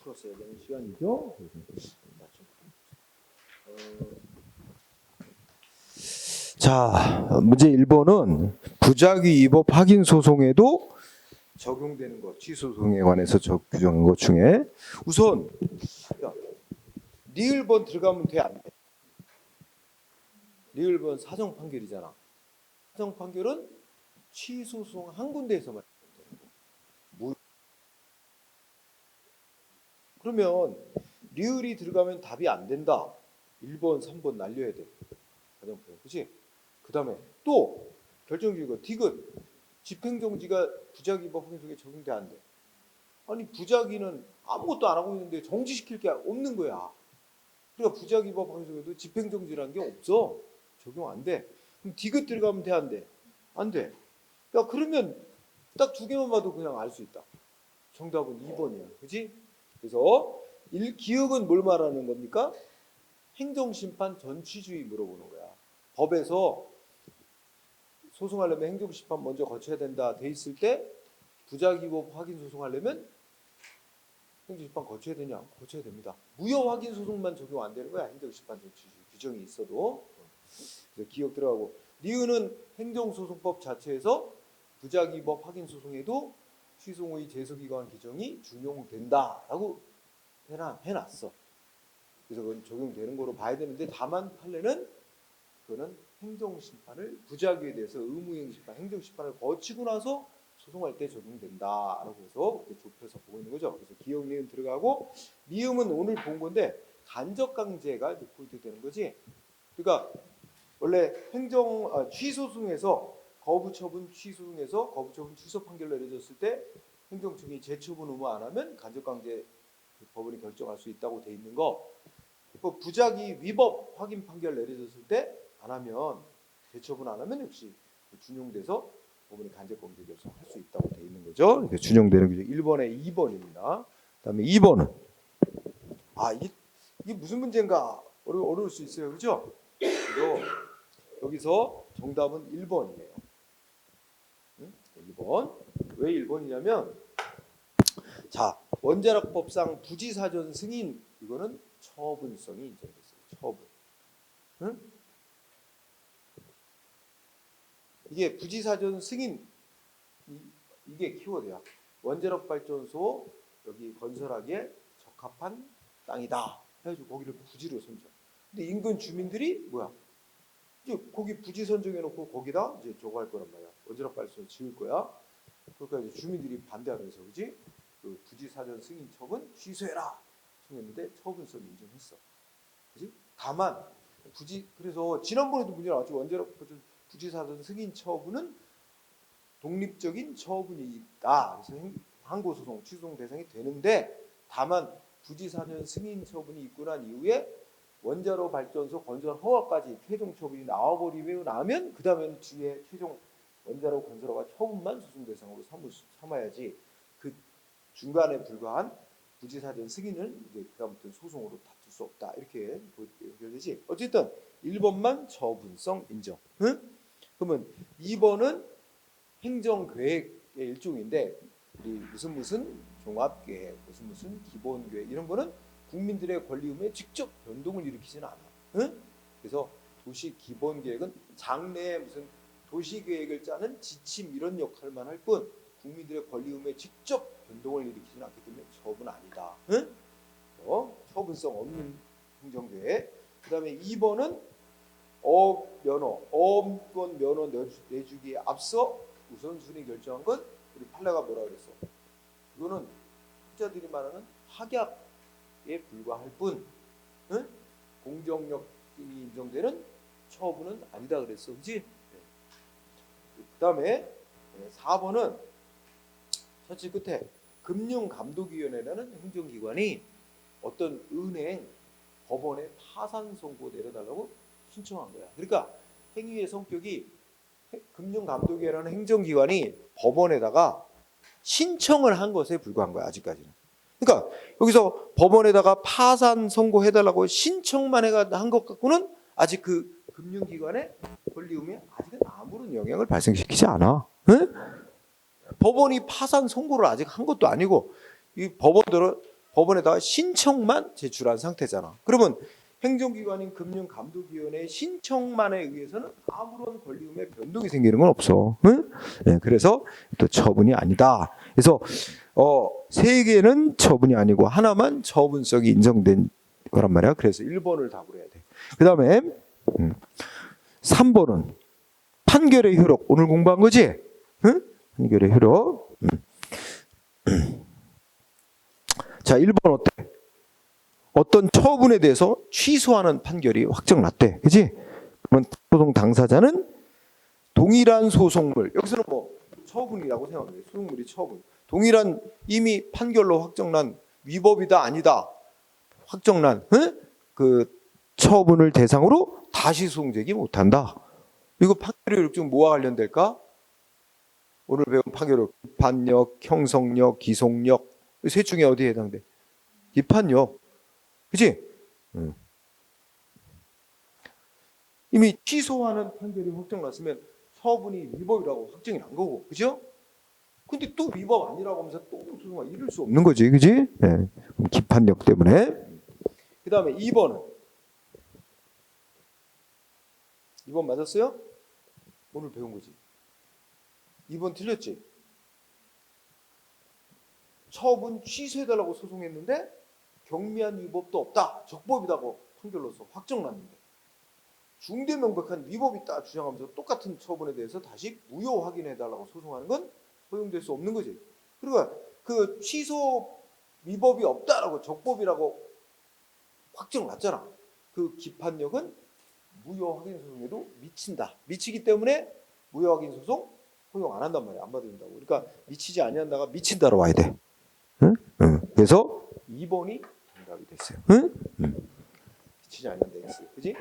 풀었어야 되는 시간이죠. 자, 문제 1번은 부작위 위법 확인 소송에도 적용되는 것, 취소 소송에 관해서 규정한 것 중에 우선 리을번 들어가면 돼, 안 돼? 리을번 사정 판결이잖아. 사정 판결은 취소 소송 한 군데에서만 되는 거. 그러면 리을이 들어가면 답이 안 된다. 1번, 3번 날려야 돼. 사정 판결, 그렇지? 그 다음에 또 결정적인 거, 디귿. 집행정지가 부작위 위법 확인 소송에 적용돼 안 돼. 아니 부작위는 아무것도 안 하고 있는데 정지시킬 게 없는 거야. 그러니까 부작위 위법 확인 소송에도 집행정지라는 게 없어. 적용 안 돼. 그럼 디귿 들어가면 돼, 안 돼? 안 돼. 야 그러면 딱 두 개만 봐도 그냥 알 수 있다. 정답은 2번이야. 그렇지? 그래서 기억은 뭘 말하는 겁니까? 행정심판 전취주의 물어보는 거야. 법에서 소송하려면 행정심판 먼저 거쳐야 된다 돼 있을 때 부작위 위법 확인 소송하려면 행정심판 거쳐야 되냐? 거쳐야 됩니다. 무효 확인 소송만 적용 안 되는 거야. 행정심판 전취주의 규정이 있어도. 그래서 기억 들어가고 리은은 행정소송법 자체에서 부작위 위법 확인 소송에도 취소의 제소기관 규정이 준용된다라고 해놨어. 그래서 그건 적용되는 거로 봐야 되는데 다만 판례는 그거는 행정심판을 부작위에 대해서 의무행심판, 행정심판을 거치고 나서 소송할 때 적용된다라고 해서 이렇게 좁혀서 보고 있는 거죠. 그래서 기억 리은 들어가고 미음은 오늘 본 건데 간접강제가 포인트 되는 거지. 그러니까 원래 취소송에서 거부처분 취소송에서 거부처분 취소 판결 내려졌을 때 행정청이 재처분 의무 안 하면 간접강제 법원이 결정할 수 있다고 돼 있는 거. 부작위 위법 확인 판결 내려졌을 때 안 하면 재처분 안 하면 역시 준용돼서 법원이 간접강제 결정할 수 있다고 돼 있는 거죠. 준용되는 게 1번에 2번입니다. 그다음에 2번은 이게 무슨 문제인가 어려울 수 있어요, 그렇죠? 그래서 여기서 정답은 1번이에요. 1번. 왜 1번이냐면 자, 원자력법상 부지사전 승인 이거는 처분성이 인정됐어요. 처분. 응? 이게 부지사전 승인 이게 키워드야. 원자력 발전소 여기 건설하기에 적합한 땅이다. 해가지고 거기를 부지로 선정. 근데 인근 주민들이 뭐야? 이제 거기 부지 선정해놓고 거기다 이제 저거 할 거란 말이야. 원자력 발전소 지을 거야. 그러니까 이제 주민들이 반대하면서 그지? 그 부지사전 승인 처분 취소해라. 청했는데 처분성 인정했어. 그지? 다만 그래서 지난번에도 문제 나왔죠. 원자력 부지사전 승인 처분은 독립적인 처분이 있다. 그래서 항고소송, 취소송 대상이 되는데 다만 부지사전 승인 처분이 있고 난 이후에 원자로 발전소 건설 허가까지 최종 처분이 나와버리고 나면 그 다음에는 뒤에 최종 원자로 건설허가 처분만 소송 대상으로 삼아야지 그 중간에 불과한 부지사전 승인을 이제 그다음부터 소송으로 다툴 수 없다 이렇게 연결되지. 어쨌든 1번만 처분성 인정. 응? 그러면 2번은 행정계획의 일종인데 우리 무슨 종합계획, 무슨 기본계획 이런 거는 국민들의 권리의무에 직접 변동을 일으키지는 않아. 응? 그래서 도시 기본계획은 장래에 무슨 도시계획을 짜는 지침 이런 역할만 할 뿐 국민들의 권리의무에 직접 변동을 일으키지는 않기 때문에 처분 아니다. 응? 처분성 없는 행정계획. 그 다음에 2번은 어업권 면허 내주기에 앞서 우선순위 결정한 건 우리 판례가 뭐라 그랬어? 이거는 학자들이 말하는 확약에 불과할 뿐 응? 공정력이 인정되는 처분은 아니다 그랬어. 그렇지? 그 다음에 4번은 첫째 끝에 금융감독위원회라는 행정기관이 어떤 은행, 법원에 파산 선고 내려달라고 신청한 거야. 그러니까 행위의 성격이 금융감독위원회라는 행정기관이 법원에다가 신청을 한 것에 불과한 거야. 아직까지는. 그러니까 여기서 법원에다가 파산 선고해달라고 신청만 한 것 갖고는 아직 그 금융기관의 권리 의무에 아직은 아무런 영향을 발생시키지 않아. 응? 법원이 파산 선고를 아직 한 것도 아니고 이 법원들은 법원에다가 신청만 제출한 상태잖아. 그러면 행정기관인 금융감독위원회의 신청만에 의해서는 아무런 권리금의 변동이 생기는 건 없어. 응? 네, 그래서 또 처분이 아니다. 그래서 세 개는 처분이 아니고 하나만 처분성이 인정된 거란 말이야. 그래서 1번을 답을 해야 돼. 그 다음에 3번은 판결의 효력. 오늘 공부한 거지? 응? 판결의 효력. 자, 1번 어때? 어떤 처분에 대해서 취소하는 판결이 확정났대. 그지? 그러면 소송 당사자는 동일한 소송물, 여기서는 뭐 처분이라고 생각해요. 소송물이 처분. 동일한 이미 판결로 확정난 위법이다 아니다 확정난 그 처분을 대상으로 다시 소송 제기 못한다. 이거 판결의 효력 중 뭐와 관련될까? 오늘 배운 판결력, 기판력, 형성력, 기속력 이 셋 중에 어디에 해당돼? 기판력. 그치? 이미 취소하는 판결이 확정났으면 처분이 위법이라고 확정이 난 거고, 그죠? 근데 또 위법 아니라고 하면서 또 소송을 이룰 수 없는 거지, 그지? 네. 기판력 때문에. 그 다음에 2번은 2번 맞았어요? 오늘 배운 거지. 2번 틀렸지? 처분 취소해달라고 소송했는데 경미한 위법도 없다. 적법이다고 판결로서 확정났는데 중대명백한 위법이 있다 주장하면서 똑같은 처분에 대해서 다시 무효 확인해달라고 소송하는 건 허용될 수 없는 거지. 그러니까 그 취소 위법이 없다라고 적법이라고 확정났잖아. 그 기판력은 무효 확인 소송에도 미친다. 미치기 때문에 무효 확인 소송 허용 안 한단 말이야. 안 받는다고. 그러니까 미치지 아니한다가 미친다로 와야 돼. 응? 그래서 2번이 정답이 됐어요. 응? 미치지 아니한다. 그지?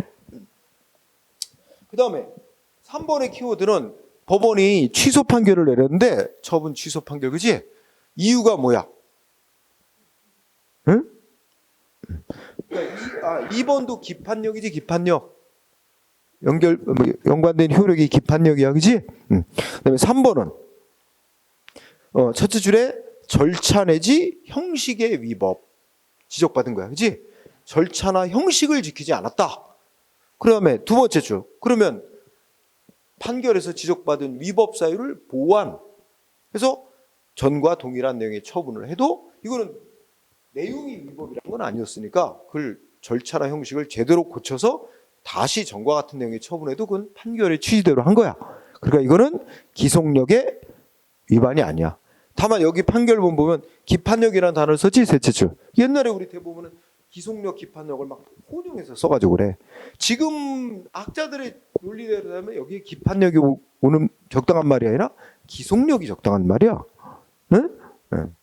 그 다음에 3번의 키워드는 법원이 취소 판결을 내렸는데 처분 취소 판결, 그지? 이유가 뭐야? 응? 그러니까 2번도 기판력이지, 기판력. 연관된 효력이 기판력이야, 그지? 그 다음에 3번은 첫째 줄에 절차 내지 형식의 위법 지적받은 거야, 그지? 절차나 형식을 지키지 않았다. 그 다음에 두 번째 줄, 그러면 판결에서 지적받은 위법 사유를 보완 해서 전과 동일한 내용의 처분을 해도 이거는 내용이 위법이라는 건 아니었으니까 그걸 절차나 형식을 제대로 고쳐서 다시 전과 같은 내용의 처분해도 그건 판결의 취지대로 한 거야. 그러니까 이거는 기속력의 위반이 아니야. 다만 여기 판결본 보면 기판력이라는 단어를 썼지, 셋째 줄. 옛날에 우리 대법원은 기속력, 기판력을 막 혼용해서 써가지고 그래. 지금 학자들의 논리대로 하면 여기에 기판력이 오는 적당한 말이 아니라 기속력이 적당한 말이야. 응? 응.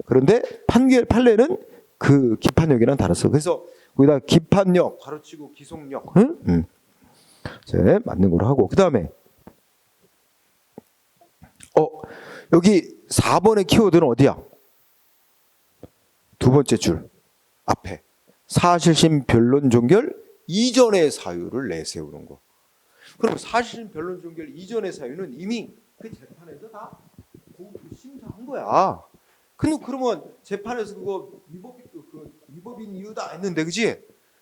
그런데 판례는 그 기판력이라는 단어 써. 그래서 거기다 기판력 가로치고 기속력, 응? 자, 맞는 걸로 하고. 그 다음에 여기 4번의 키워드는 어디야? 두 번째 줄 앞에 사실심 변론 종결 이전의 사유를 내세우는 거. 그럼 사실심 변론 종결 이전의 사유는 이미 그 재판에서 다 심사한 거야. 근데 그러면 재판에서 그거 위법인 이유다 했는데, 그지?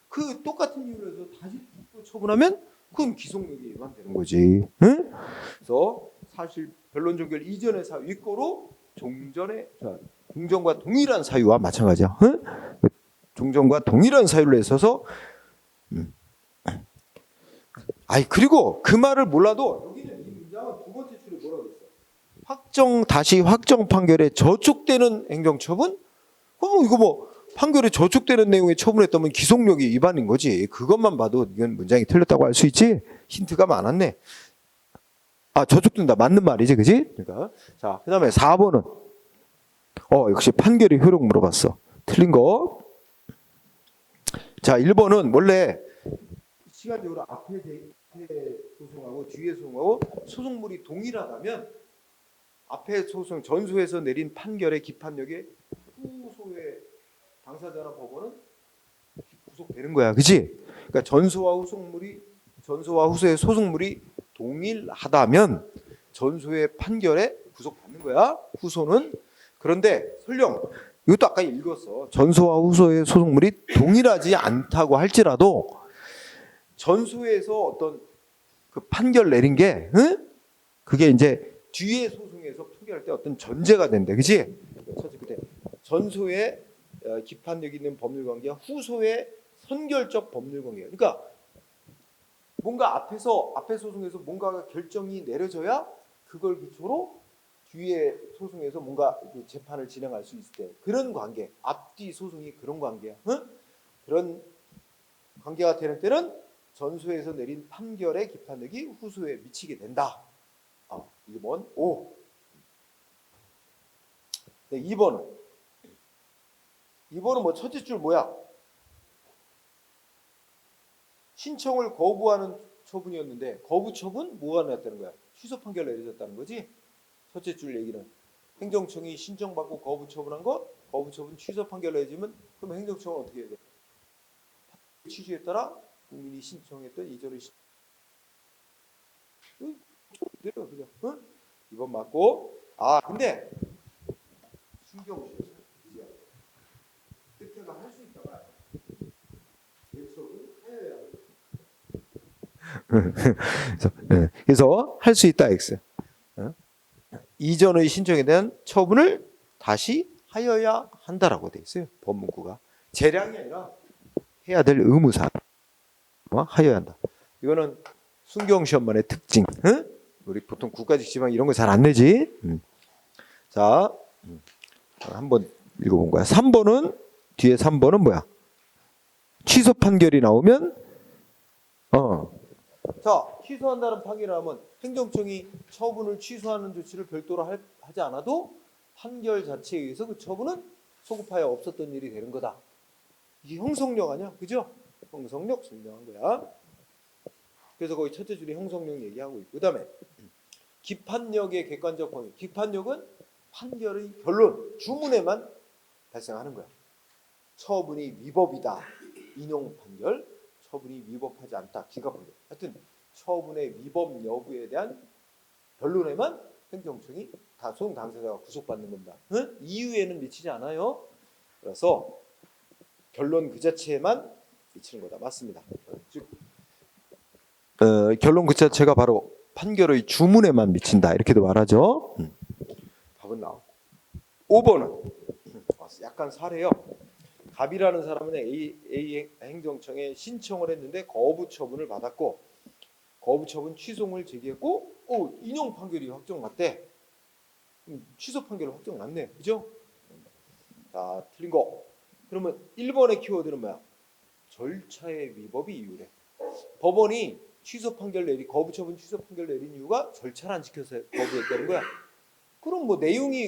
그 똑같은 이유로 해서 다시 또 처분하면 그건 기속력이 위반되는 거지. 응? 그래서 사실 변론 종결 이전의 사유 위꼬로 종전과 동일한 사유와 마찬가지야. 응? 종전과 동일한 사유를 내서서 그리고 그 말을 몰라도 여기는 이 문장은 두 번째 줄에 뭐라고 했어? 다시 확정 판결에 저촉되는 행정처분? 그럼 이거 뭐 판결에 저촉되는 내용의 처분했다면 기속력이 위반인 거지. 그것만 봐도 이건 문장이 틀렸다고 할 수 있지. 힌트가 많았네. 저촉된다. 맞는 말이지, 그지? 그러니까 자, 그다음에 4번은 역시 판결의 효력 물어봤어. 틀린 거. 자, 1번은 원래 시간적으로 앞에 소송하고 뒤에 소송하고 소송물이 동일하다면 앞에 소송 전소에서 내린 판결의 기판력에 후소의 당사자나 법원은 구속되는 거야, 그렇지? 그러니까 전소와 후소의 소송물이 동일하다면 전소의 판결에 구속받는 거야, 후소는. 그런데 설령 이것도 아까 읽었어. 전소와 후소의 소송물이 동일하지 않다고 할지라도 전소에서 어떤 그 판결 내린 게 그게 이제 뒤에 소송에서 판결할 때 어떤 전제가 된대. 그치? 첫째, 그때 전소의 기판력 있는 법률관계와 후소의 선결적 법률관계. 그러니까 뭔가 앞에 소송에서 뭔가가 결정이 내려져야 그걸 기초로 뒤에 소송에서 뭔가 재판을 진행할 수 있을 때 그런 관계, 앞뒤 소송이 그런 관계야. 그런 관계가 되는 때는 전소에서 내린 판결의 기판력이 후소에 미치게 된다. 1번 O. 네, 2번은 뭐 첫째 줄 뭐야? 신청을 거부하는 처분이었는데 거부 처분 뭐가 나왔다는 거야? 취소 판결 내려졌다는 거지. 첫째 줄 얘기는 행정청이 신청받고 거부 처분한 것, 거부 처분 취소 판결 내지면 그럼 행정청은 어떻게 해야 돼? 취지에 따라 국민이 신청했던 이전의 그래요, 그죠? 응? 2번 맞고. 근데 신경 쓰세요. 뜻해가 할 수 있다가 대처를 해야 그래서 할 수 있다 X. 이전의 신청에 대한 처분을 다시 하여야 한다라고 돼 있어요. 법문구가 재량이 아니라 해야 될 의무사. 하여야 한다. 이거는 순경시험만의 특징. 우리 보통 국가직 지방 이런 거 잘 안 내지. 자, 한번 읽어본 거야. 3번은 뒤에 3번은 뭐야? 취소 판결이 나오면 자, 취소한다는 판결이 나오면 행정청이 처분을 취소하는 조치를 별도로 하지 않아도 판결 자체에 의해서 그 처분은 소급하여 없었던 일이 되는 거다. 이게 형성력 아니야? 그죠? 형성력 설명한 거야. 그래서 거기 첫째 줄에 형성력 얘기하고 있고, 그다음에 기판력의 객관적 범위. 기판력은 판결의 결론, 주문에만 발생하는 거야. 처분이 위법이다. 인용 판결. 처분이 위법하지 않다. 기각 판결. 하여튼 처분의 위법 여부에 대한 결론에만 행정청이 소송 당사자가 구속받는 겁니다. 이유에는 미치지 않아요. 그래서 결론 그 자체에만 미치는 거다. 맞습니다. 즉 결론 그 자체가 바로 판결의 주문에만 미친다. 이렇게도 말하죠. 답은 나오고. 5번은 약간 사례요. 갑이라는 사람은 A 행정청에 신청을 했는데 거부 처분을 받았고 거부 처분 취소를 제기했고 인용 판결이 확정났대. 취소 판결이 확정났네. 그죠? 자, 틀린 거. 그러면 1번의 키워드는 뭐야? 절차의 위법이 이유래. 법원이 거부 처분 취소 판결 내린 이유가 절차를 안 지켜서 거부했다는 거야. 그럼 뭐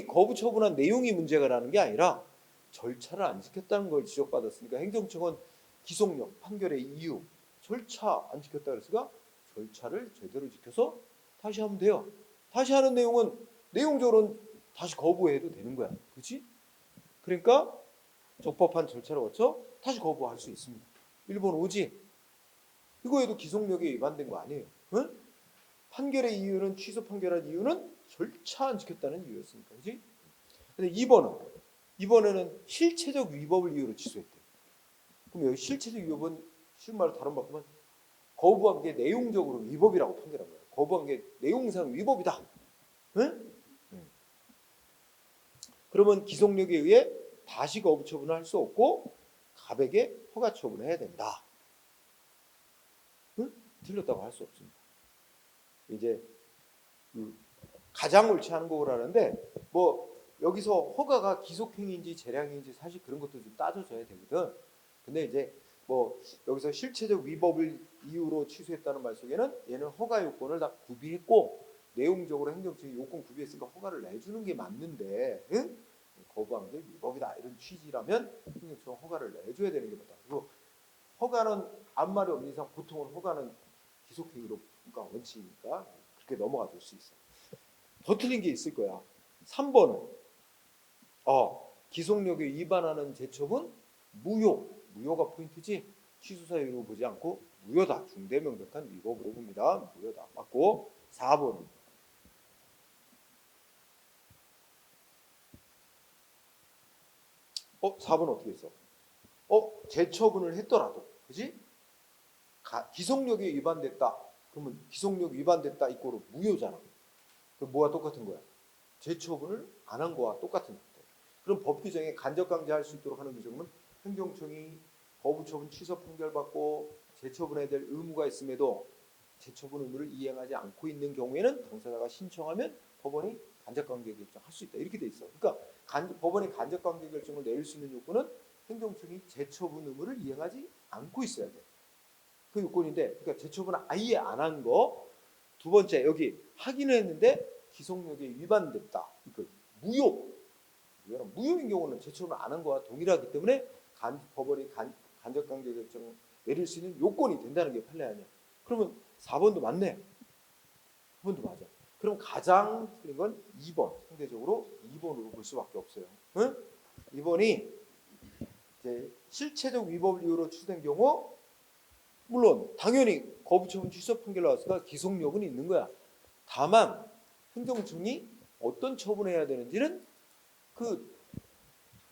거부 처분한 내용이 문제가라는 게 아니라 절차를 안 지켰다는 걸 지적받았으니까 행정청은 기속력, 판결의 이유, 절차 안 지켰다 그랬으니까 절차를 제대로 지켜서 다시 하면 돼요. 다시 하는 내용은 내용적으로는 다시 거부해도 되는 거야. 그렇지? 그러니까 적법한 절차를 거쳐 다시 거부할 수 있습니다. 1번 오지? 이거에도 기속력에 위반된 거 아니에요. 응? 판결의 이유는 취소 판결한 이유는 절차 안 지켰다는 이유였으니까. 그렇지? 근데 2번에는 실체적 위법을 이유로 취소했대. 그럼 여기 실체적 위법은 쉬운 말로 다른 바꾸면 거부한 게 내용적으로 위법이라고 판결한 거예요. 거부한 게 내용상 위법이다. 응? 그러면 기속력에 의해 다시 거부 처분을 할 수 없고 갑에게 허가 처분을 해야 된다. 응? 틀렸다고 할 수 없습니다. 이제 가장 옳지 않은 거라는데 뭐 여기서 허가가 기속행위인지 재량인지 사실 그런 것도 좀 따져줘야 되거든. 근데 이제 뭐 여기서 실체적 위법을 이유로 취소했다는 말 속에는 얘는 허가 요건을 다 구비했고 내용적으로 행정청이 요건 구비했으니까 허가를 내주는 게 맞는데 응? 거부한 게 위법이다 이런 취지라면 행정청 허가를 내줘야 되는 게 맞다. 그리고 허가는 아무 말이 없는 이상 보통은 허가는 기속행위로 원칙이니까 그렇게 넘어가 줄 수 있어. 더 틀린 게 있을 거야. 3번은 기속력에 위반하는 제처분 무효가 포인트지 취소 사유로 보지 않고 무효다. 중대 명백한 위법으로 봅니다. 무효다. 맞고 4번 4번 어떻게 했어? 재처분을 했더라도, 그지? 기속력이 위반됐다. 그러면 기속력 위반됐다 이꼬르 무효잖아. 그럼 뭐가 똑같은 거야? 재처분을 안 한 거와 똑같은 상태. 그럼 법 규정에 간접 강제할 수 있도록 하는 규정은 행정청이 거부처분 취소 판결 받고 재처분해야 될 의무가 있음에도 재처분 의무를 이행하지 않고 있는 경우에는 당사자가 신청하면 법원이 간접관계 결정할 수 있다. 이렇게 돼 있어. 그러니까 법원이 간접관계 결정을 내릴 수 있는 요건은 행정청이 재처분 의무를 이행하지 않고 있어야 돼. 그 요건인데, 그러니까 재처분을 아예 안 한 거. 두 번째, 여기 하기는 했는데 기속력이 위반됐다. 그러니까 무효인 경우는 재처분을 안 한 거와 동일하기 때문에 법원이 간접관계 결정을 내릴 수 있는 요건이 된다는 게 판례 아니야. 그러면 4번도 맞네. 4번도 맞아. 그럼 가장 틀린 건 2번. 상대적으로 2번으로 볼 수밖에 없어요. 응? 2번이 이제 실체적 위법 이유로 취소된 경우, 물론 당연히 거부처분 취소 판결 나왔으니까 기속력은 있는 거야. 다만 행정청이 어떤 처분을 해야 되는지는 그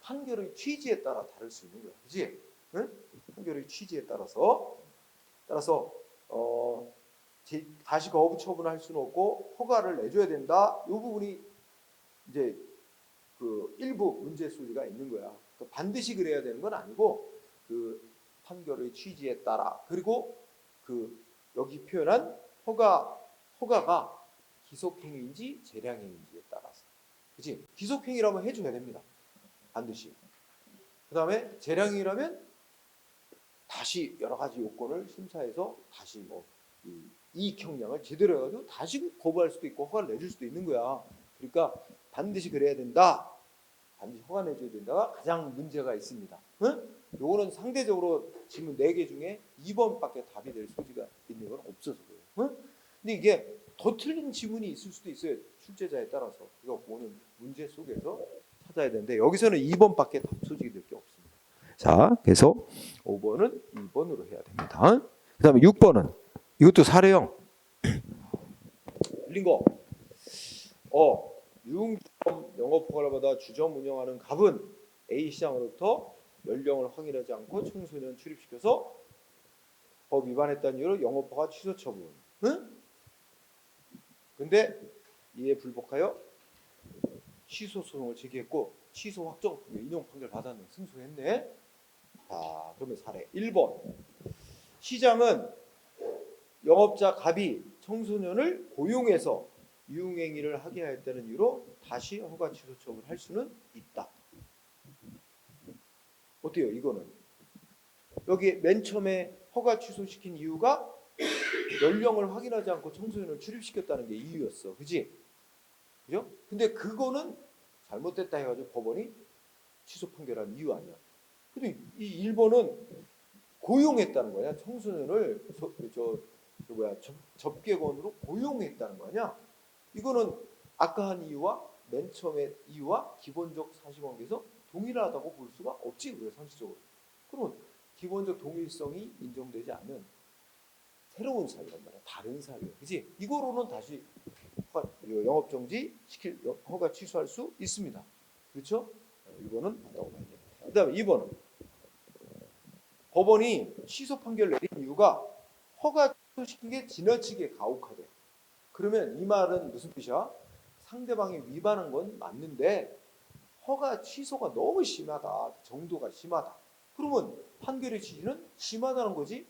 판결의 취지에 따라 다를 수 있는 거야. 그렇지? 응? 판결의 취지에 따라서 다시 거부 처분할 수는 없고 허가를 내줘야 된다. 이 부분이 이제 그 일부 문제 소지가 있는 거야. 그러니까 반드시 그래야 되는 건 아니고 그 판결의 취지에 따라, 그리고 그 여기 표현한 허가가 기속행위인지 재량행위인지에 따라서, 그렇지? 기속행위라면 해줘야 됩니다. 반드시. 그 다음에 재량행위라면 다시 여러 가지 요건을 심사해서 다시 이익 형량을 제대로 해가지고 다시 거부할 수도 있고 허가를 내줄 수도 있는 거야. 그러니까 반드시 그래야 된다. 반드시 허가 내줘야 된다가 가장 문제가 있습니다. 응? 요거는 상대적으로 질문 4개 중에 2번밖에 답이 될 소지가 있는 건 없어서 그래요. 응? 근데 이게 더 틀린 지문이 있을 수도 있어요. 출제자에 따라서. 이거 오늘 문제 속에서 찾아야 되는데 여기서는 2번밖에 답 소지가 될 게 없습니다. 자, 그래서 5번은 2번으로 해야 됩니다. 그 다음에 6번은 이것도 사례형. 틀린 거. 유흥주점 영업허가를 받아 주점 운영하는 갑은 A 시장으로부터 연령을 확인하지 않고 청소년 출입시켜서 법 위반했다는 이유로 영업허가 취소 처분. 응? 근데 이에 불복하여 취소 소송을 제기했고 취소 확정 인용 판결 받았네. 승소했네. 자, 그러면 사례 1번. 시장은 영업자 갑이 청소년을 고용해서 유흥행위를 하게 하였다는 이유로 다시 허가 취소 처분을 할 수는 있다. 어때요? 이거는 여기 맨 처음에 허가 취소시킨 이유가 연령을 확인하지 않고 청소년을 출입시켰다는 게 이유였어. 그지? 그죠? 근데 그거는 잘못됐다 해가지고 법원이 취소 판결한 이유 아니야. 근데 이 1번은 고용했다는 거야. 청소년을 접객원으로 고용했다는 거 아니야. 이거는 아까 한 이유와 맨 처음에 이유와 기본적 사실관계에서 동일하다고 볼 수가 없지. 우리가 상식적으로. 그러면 기본적 동일성이 인정되지 않는 새로운 사유란 말이야. 다른 사유. 그치? 이거로는 다시 영업정지 시킬 허가 취소할 수 있습니다. 그렇죠? 1번은 맞다고 봐야 돼. 그 다음에 2번은 법원이 취소 판결을 내린 이유가 허가 취소시킨 게 지나치게 가혹하대. 그러면 이 말은 무슨 뜻이야? 상대방이 위반한 건 맞는데 허가 취소가 너무 심하다. 정도가 심하다. 그러면 판결의 취지는 심하다는 거지.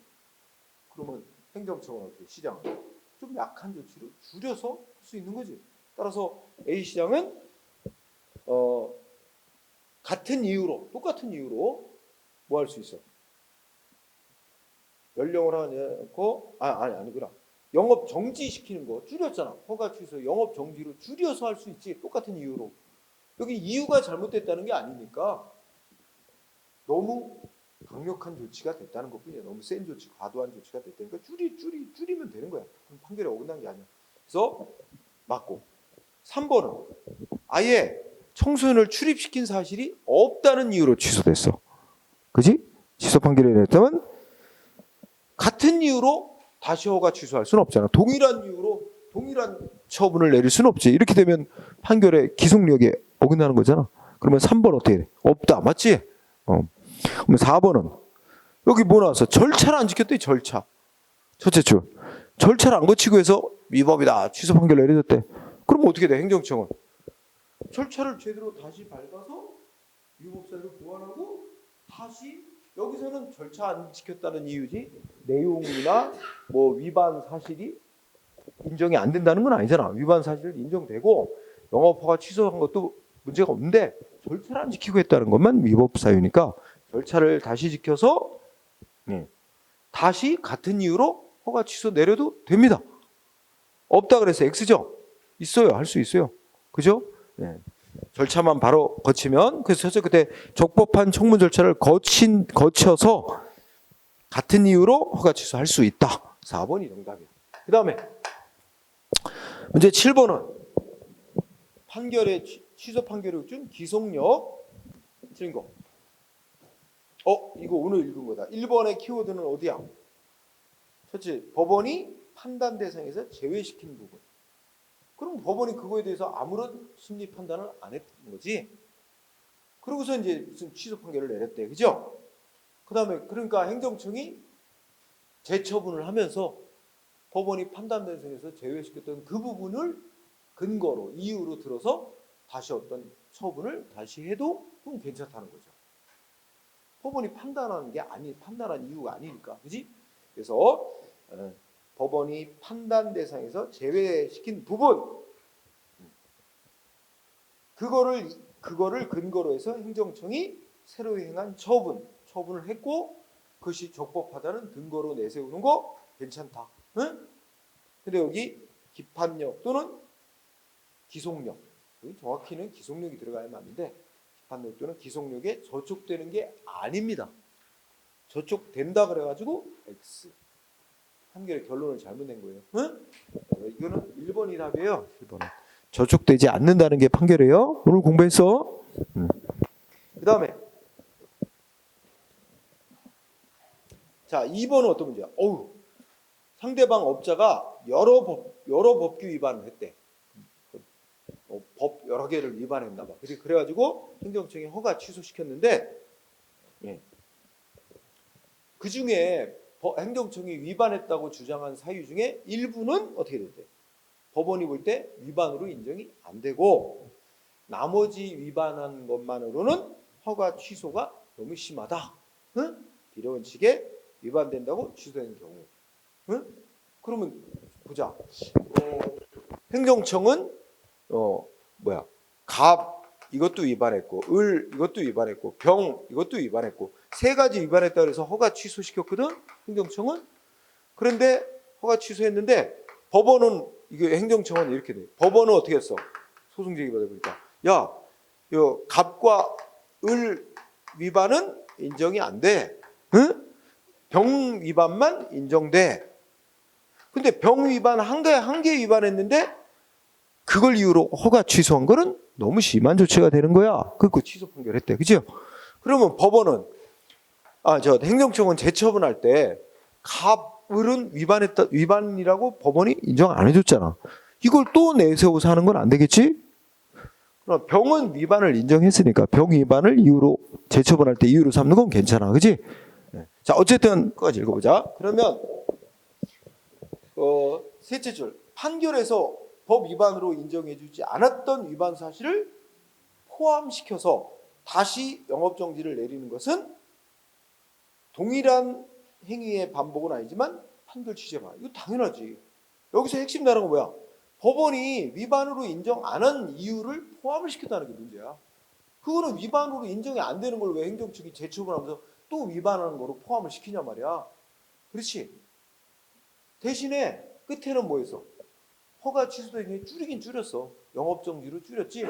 그러면 행정청은 어떻게? 시장은 좀 약한 조치로 줄여서 할 수 있는 거지. 따라서 A 시장은 같은 이유로, 똑같은 이유로 뭐 할 수 있어? 연령을 하지 않고 아니구나. 영업 정지시키는 거 줄였잖아. 허가 취소 영업 정지로 줄여서 할 수 있지. 똑같은 이유로. 여기 이유가 잘못됐다는 게 아니니까 너무 강력한 조치가 됐다는 것뿐이야. 너무 센 조치, 과도한 조치가 됐다니까 줄이면 되는 거야. 그럼 판결에 어긋난 게 아니야. 그래서 맞고. 3번은 아예 청소년을 출입시킨 사실이 없다는 이유로 취소됐어. 그지? 취소 판결이 냈다면 같은 이유로 다시 허가 취소할 수는 없잖아. 동일한 이유로 동일한 처분을 내릴 수는 없지. 이렇게 되면 판결의 기속력에 어긋나는 거잖아. 그러면 3번 어떻게 돼? 없다. 맞지? 그러면 4번은 여기 뭐 나왔어? 절차를 안 지켰대. 절차. 첫째 줄. 절차를 안 거치고 해서 위법이다. 취소 판결 내려졌대. 그럼 어떻게 돼? 행정청은 절차를 제대로 다시 밟아서 위법 사유를 보완하고 다시 여기서는 절차 안 지켰다는 이유지 내용이나 뭐 위반 사실이 인정이 안 된다는 건 아니잖아. 위반 사실 인정되고 영업 허가 취소한 것도 문제가 없는데 절차를 안 지키고 했다는 것만 위법 사유니까 절차를 다시 지켜서 다시 같은 이유로 허가 취소 내려도 됩니다. 없다 그래서 X죠? 있어요. 할 수 있어요. 그죠? 네. 절차만 바로 거치면 그래서 그때 적법한 청문 절차를 거쳐서 같은 이유로 허가 취소할 수 있다. 4번이 정답이야. 그 다음에 문제 7번은 판결의 취소 판결을 준 기속력 틀린 거. 이거 오늘 읽은 거다. 1번의 키워드는 어디야? 첫째, 법원이 판단 대상에서 제외시킨 부분. 그럼 법원이 그거에 대해서 아무런 심리 판단을 안 했던 거지. 그러고서 이제 무슨 취소 판결을 내렸대. 그죠? 그 다음에 그러니까 행정청이 재처분을 하면서 법원이 판단 대상에서 제외시켰던 그 부분을 근거로 이유로 들어서 다시 어떤 처분을 다시 해도 그건 괜찮다는 거죠. 법원이 판단한 이유가 아니니까. 그지? 그래서 법원이 판단 대상에서 제외시킨 부분 그거를 근거로 해서 행정청이 새로 행한 처분을 했고 그것이 적법하다는 근거로 내세우는 거 괜찮다. 응? 근데 여기 기판력 또는 기속력, 여기 정확히는 기속력이 들어가야 맞는데 기판력 또는 기속력에 저촉되는 게 아닙니다. 저촉된다 그래가지고 X. 판결의 결론을 잘못낸 거예요. 응? 이거는 1번이 답이에요. 1번은. 저촉되지 않는다는 게 판결이에요. 오늘 공부했어. 그 다음에 자 2번은 어떤 문제야? 상대방 업자가 여러 법규 위반을 했대. 법 여러 개를 위반했나 봐. 그래가지고 행정청이 허가 취소시켰는데 그 중에 행정청이 위반했다고 주장한 사유 중에 일부는 어떻게 됐대? 법원이 볼 때 위반으로 인정이 안 되고 나머지 위반한 것만으로는 허가 취소가 너무 심하다. 응? 비례 원칙에 위반된다고 취소된 경우. 응? 그러면 보자. 행정청은 갑 이것도 위반했고 을 이것도 위반했고 병 이것도 위반했고 세 가지 위반했다 그래서 허가 취소시켰거든. 행정청은. 그런데 허가 취소했는데 법원은 이게 행정청은 이렇게 돼. 법원은 어떻게 했어? 소송 제기받아 보니까 요 갑과 을 위반은 인정이 안 돼. 응? 병 위반만 인정돼. 근데 병 위반 한 개 위반했는데 그걸 이유로 허가 취소한 거는 너무 심한 조치가 되는 거야. 그리고 취소 판결했대. 그죠? 그러면 법원은 행정청은 재처분할 때 갑을은 위반이라고 법원이 인정 안 해줬잖아. 이걸 또 내세워서 하는 건 안 되겠지? 그럼 병은 위반을 인정했으니까 병 위반을 이유로 재처분할 때 이유로 삼는 건 괜찮아. 그지? 자, 어쨌든 끝까지 읽어보자. 그러면 셋째 줄 판결에서 법 위반으로 인정해주지 않았던 위반 사실을 포함시켜서 다시 영업정지를 내리는 것은 동일한 행위의 반복은 아니지만 판결 취재만. 이거 당연하지. 여기서 핵심 다른 건 뭐야? 법원이 위반으로 인정 안 한 이유를 포함을 시켰다는 게 문제야. 그거는 위반으로 인정이 안 되는 걸 왜 행정청이 재처분하면서 또 위반하는 거로 포함을 시키냐 말이야. 그렇지. 대신에 끝에는 뭐였어? 허가 취소된 게 줄이긴 줄였어. 영업정지로 줄였지.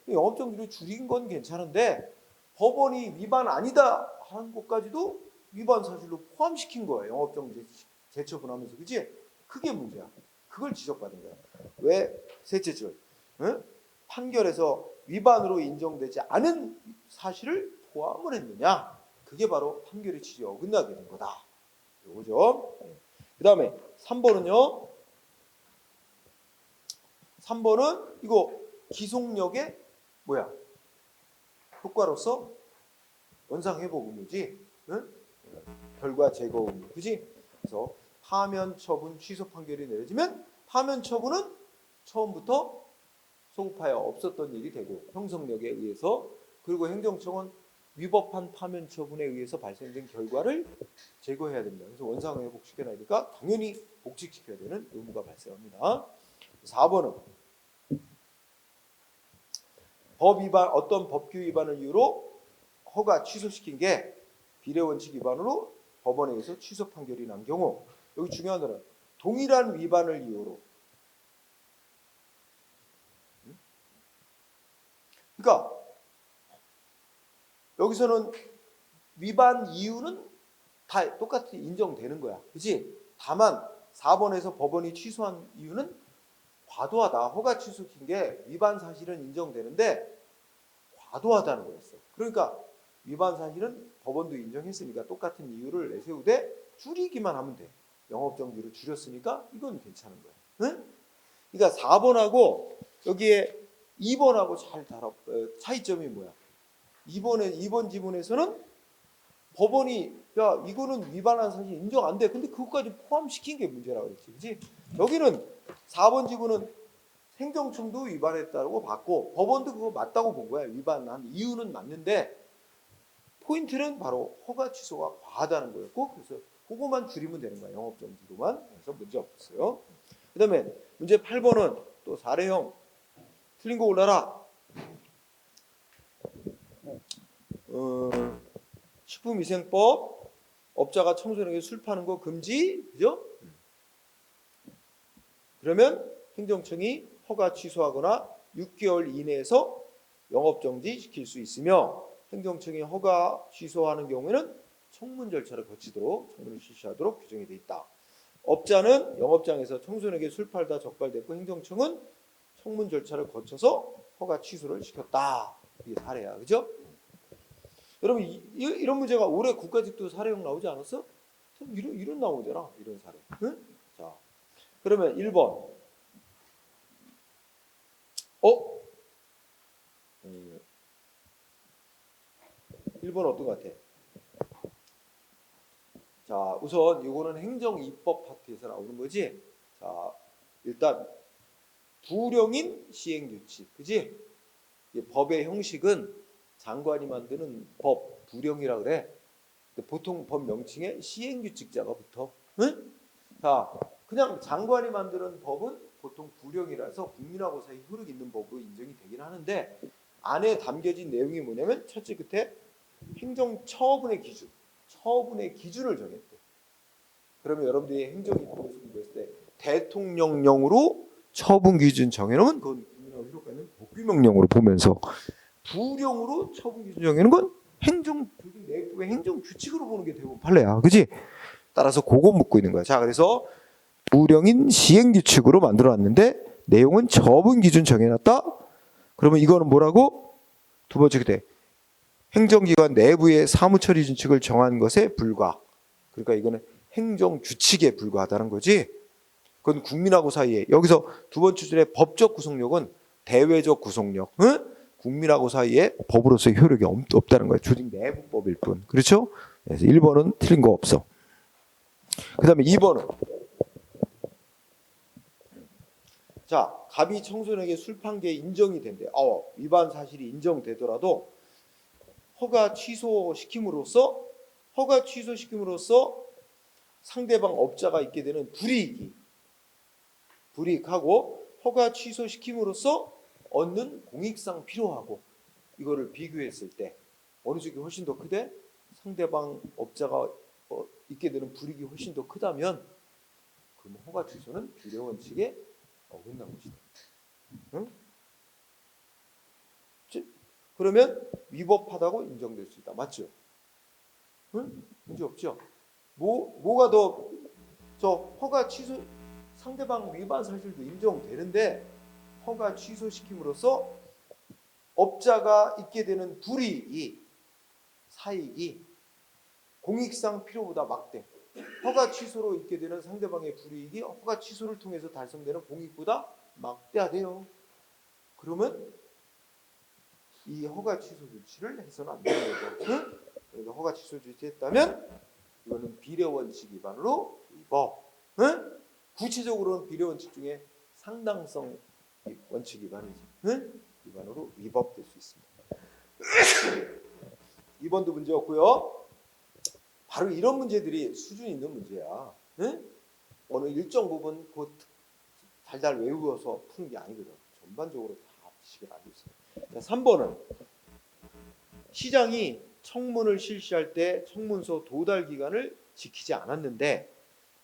영업정지로 줄인 건 괜찮은데 법원이 위반 아니다 하는 것까지도 위반 사실로 포함시킨 거야. 영업정지 재처분하면서. 그치? 그게 문제야. 그걸 지적받은 거야. 왜? 셋째 줄. 응? 판결에서 위반으로 인정되지 않은 사실을 포함을 했느냐. 그게 바로 판결의 취지에 어긋나게 된 거다. 요거죠. 그 다음에 3번은요. 3번은 이거 기속력의 뭐야? 효과로서 원상 회복 의무지, 응? 결과 제거 의무, 그지? 그래서 파면 처분 취소 판결이 내려지면 파면 처분은 처음부터 소급하여 없었던 일이 되고 형성력에 의해서, 그리고 행정청은 위법한 파면 처분에 의해서 발생된 결과를 제거해야 됩니다. 그래서 원상 회복시켜야 되니까 당연히 복직시켜야 되는 의무가 발생합니다. 4번은 법 위반, 어떤 법규 위반을 이유로 허가 취소시킨 게 비례 원칙 위반으로 법원에 의해서 취소 판결이 난 경우, 여기 중요한 거는 동일한 위반을 이유로, 그러니까 여기서는 위반 이유는 다 똑같이 인정되는 거야, 그렇지? 다만 4번에서 법원이 취소한 이유는 과도하다. 허가 취소시킨 게 위반 사실은 인정되는데 과도하다는 거였어. 그러니까 위반 사실은 법원도 인정했으니까 똑같은 이유를 내세우되 줄이기만 하면 돼. 영업정지를 줄였으니까 이건 괜찮은 거야. 응? 그러니까 4번하고 여기에 2번하고 잘 차이점이 뭐야? 2번 지문에서는 법원이 야 이거는 위반한 사실 인정 안 돼. 근데 그것까지 포함시킨 게 문제라고 그랬지, 그렇지? 여기는 4번 지문은 행정청도 위반했다고 봤고 법원도 그거 맞다고 본 거야. 위반한 이유는 맞는데 포인트는 바로 허가 취소가 과하다는 거였고, 그래서 그거만 줄이면 되는 거야. 영업정지로만. 그래서 문제 없었어요. 그 다음에 문제 8번은 또 사례형. 틀린 거 올라라. 식품위생법, 업자가 청소년에게 술 파는 거 금지, 그죠? 그러면 행정청이 허가 취소하거나 6개월 이내에서 영업정지 시킬 수 있으며, 행정청이 허가 취소하는 경우에는 청문 절차를 거치도록 청문을 실시하도록 규정이 되어 있다. 업자는 영업장에서 청소년에게 술 팔다 적발됐고 행정청은 청문 절차를 거쳐서 허가 취소를 시켰다. 이게 사례야, 그죠? 여러분 이런 문제가 올해 국가직도 사례형 나오지 않았어? 이런 나오잖아, 이런 사례. 응? 자, 그러면 1번. 1번 어떤 것 같아? 자, 우선 이거는 행정입법 파트에서 나오는 거지. 자, 일단 부령인 시행규칙, 그지? 법의 형식은 장관이 만드는 법, 부령이라 그래. 근데 보통 법 명칭에 시행규칙자가 붙어. 응? 자, 그냥 장관이 만드는 법은 보통 부령이라서 국민하고 사이 효력 있는 법으로 인정이 되긴 하는데, 안에 담겨진 내용이 뭐냐면 첫째 끝에 행정처분의 기준, 처분의 기준을 정했대. 그러면 여러분들이 행정입법에서 공부했을 때 대통령령으로 처분 기준 정해놓으면 그건 국민하고 효력 있는 법규명령으로 보면서, 부령으로 처분 기준 정해놓은 건 조직 내부의 행정 규칙으로 보는 게 대부분 판례야, 그지? 따라서 그거 묻고 있는 거야. 자, 그래서 부령인 시행 규칙으로 만들어놨는데 내용은 처분 기준 정해놨다. 그러면 이거는 뭐라고? 두 번째 그때 행정기관 내부의 사무처리 준칙을 정한 것에 불과. 그러니까 이거는 행정 규칙에 불과하다는 거지. 그건 국민하고 사이에, 여기서 두 번째 줄에 법적 구속력은 대외적 구속력, 응? 국민하고 사이에 법으로서의 효력이 없다는 거예요. 조직 내부법일 뿐. 그렇죠? 그래서 1번은 틀린 거 없어. 그 다음에 2번은, 자, 갑이 청소년에게 술 판 게 인정이 된대. 위반 사실이 인정되더라도 허가 취소시킴으로써 상대방 업자가 있게 되는 불이익하고 허가 취소시킴으로써 얻는 공익상 필요하고, 이거를 비교했을 때 어느 쪽이 훨씬 더 크대? 상대방 업자가 있게 되는 불이익이 훨씬 더 크다면 그럼 허가 취소는 비례 원칙에 어긋난 것이다. 응? 그러면 위법하다고 인정될 수 있다. 맞죠? 응? 문제 없죠? 뭐가 더, 허가 취소, 상대방 위반 사실도 인정되는데 허가 취소시킴으로써 업자가 있게 되는 불이익이, 사익이 공익상 필요보다 막대. 허가 취소로 있게 되는 상대방의 불이익이 허가 취소를 통해서 달성되는 공익보다 막대하대요. 그러면 이 허가 취소 조치를 해서는 안 되는 거죠. 응? 그래서 허가 취소 조치했다면 이거는 비례 원칙 위반으로 위법. 응? 구체적으로는 비례 원칙 중에 상당성 원칙 위반이지. 응? 위반으로 위법될 수 있습니다. 2번도 문제였고요. 바로 이런 문제들이 수준 있는 문제야. 응? 어느 일정 부분 그 달달 외우어서 푸는 게 아니거든. 전반적으로 다 지식을 알고 있어요. 자, 3번은 시장이 청문을 실시할 때 청문서 도달 기간을 지키지 않았는데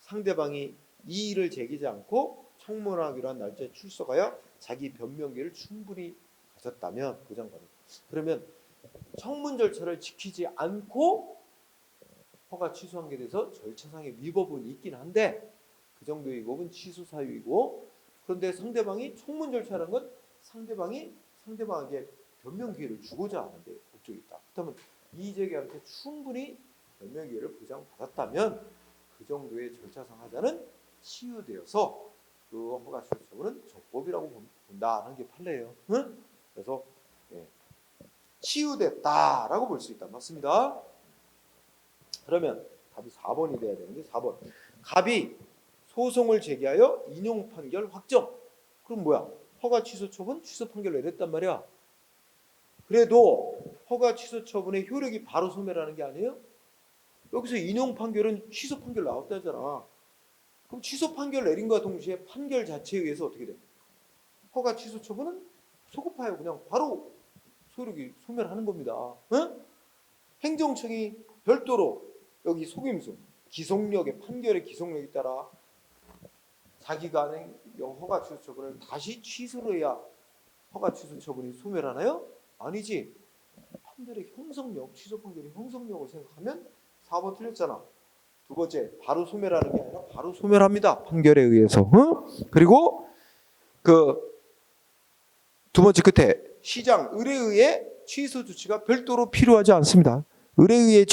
상대방이 이의를 제기하지 않고 청문하기로 한 날짜에 출석하여 자기 변명 기회를 충분히 가졌다면 보장받는다. 그러면 청문 절차를 지키지 않고 허가 취소한 게 돼서 절차상의 위법은 있긴 한데 그 정도의 위법은 취소 사유이고, 그런데 상대방이 청문 절차라는 건 상대방에게 변명 기회를 주고자 하는데 목적이 있다. 그렇다면 이의제기한테 충분히 변명 기회를 보장받았다면 그 정도의 절차상 하자는 치유되어서 그 허가 취소 처분은 적법이라고 본다는 게 판례예요. 응? 그래서 치유됐다라고 볼 수 있다. 맞습니다. 그러면 답이 4번이 돼야 되는데 4번. 갑이 소송을 제기하여 인용 판결 확정. 그럼 뭐야? 허가 취소 처분 취소 판결 내렸단 말이야. 그래도 허가 취소 처분의 효력이 바로 소멸하는 게 아니에요? 여기서 인용 판결은 취소 판결 나왔다잖아. 그럼 취소 판결 내린 것과 동시에 판결 자체에 의해서 어떻게 돼? 허가 취소 처분은 소급하여 그냥 바로 효력이 소멸하는 겁니다. 응? 행정청이 별도로 여기 속임수, 기속력의 판결의 기속력에 따라 자기가 낸 허가 취소 처분을 다시 취소를 해야 허가 취소 처분이 소멸하나요? 아니지. 판결의 형성력, 취소 판결의 형성력을 생각하면 4번 틀렸잖아. 두 번째, 바로 소멸하는 게 아니라 바로 소멸합니다. 판결에 의해서. 응? 그리고 그 두 번째 끝에 시장 의뢰에 의해 취소 조치가 별도로 필요하지 않습니다. 의뢰에 의해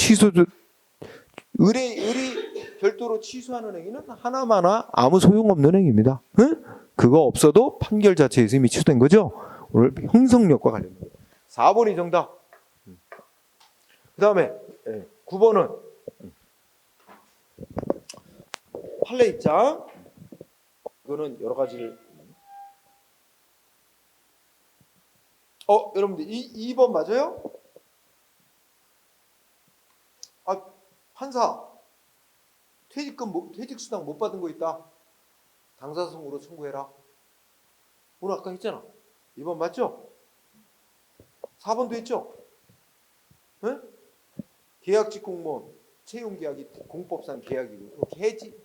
의뢰 별도로 취소하는 행위는 하나마나 아무 소용없는 행위입니다. 응? 그거 없어도 판결 자체에서 이미 취소된 거죠. 오늘 형성력과 관련된 거예요. 4번이 정답. 그 다음에 9번은 판례 입장. 이거는 여러 가지를 여러분들 2번 맞아요? 판사 퇴직수당 못 받은 거 있다. 당사성으로 청구해라. 오늘 아까 했잖아. 2번 맞죠? 4번도 했죠? 네? 계약직 공무원 채용계약이 공법상 계약이고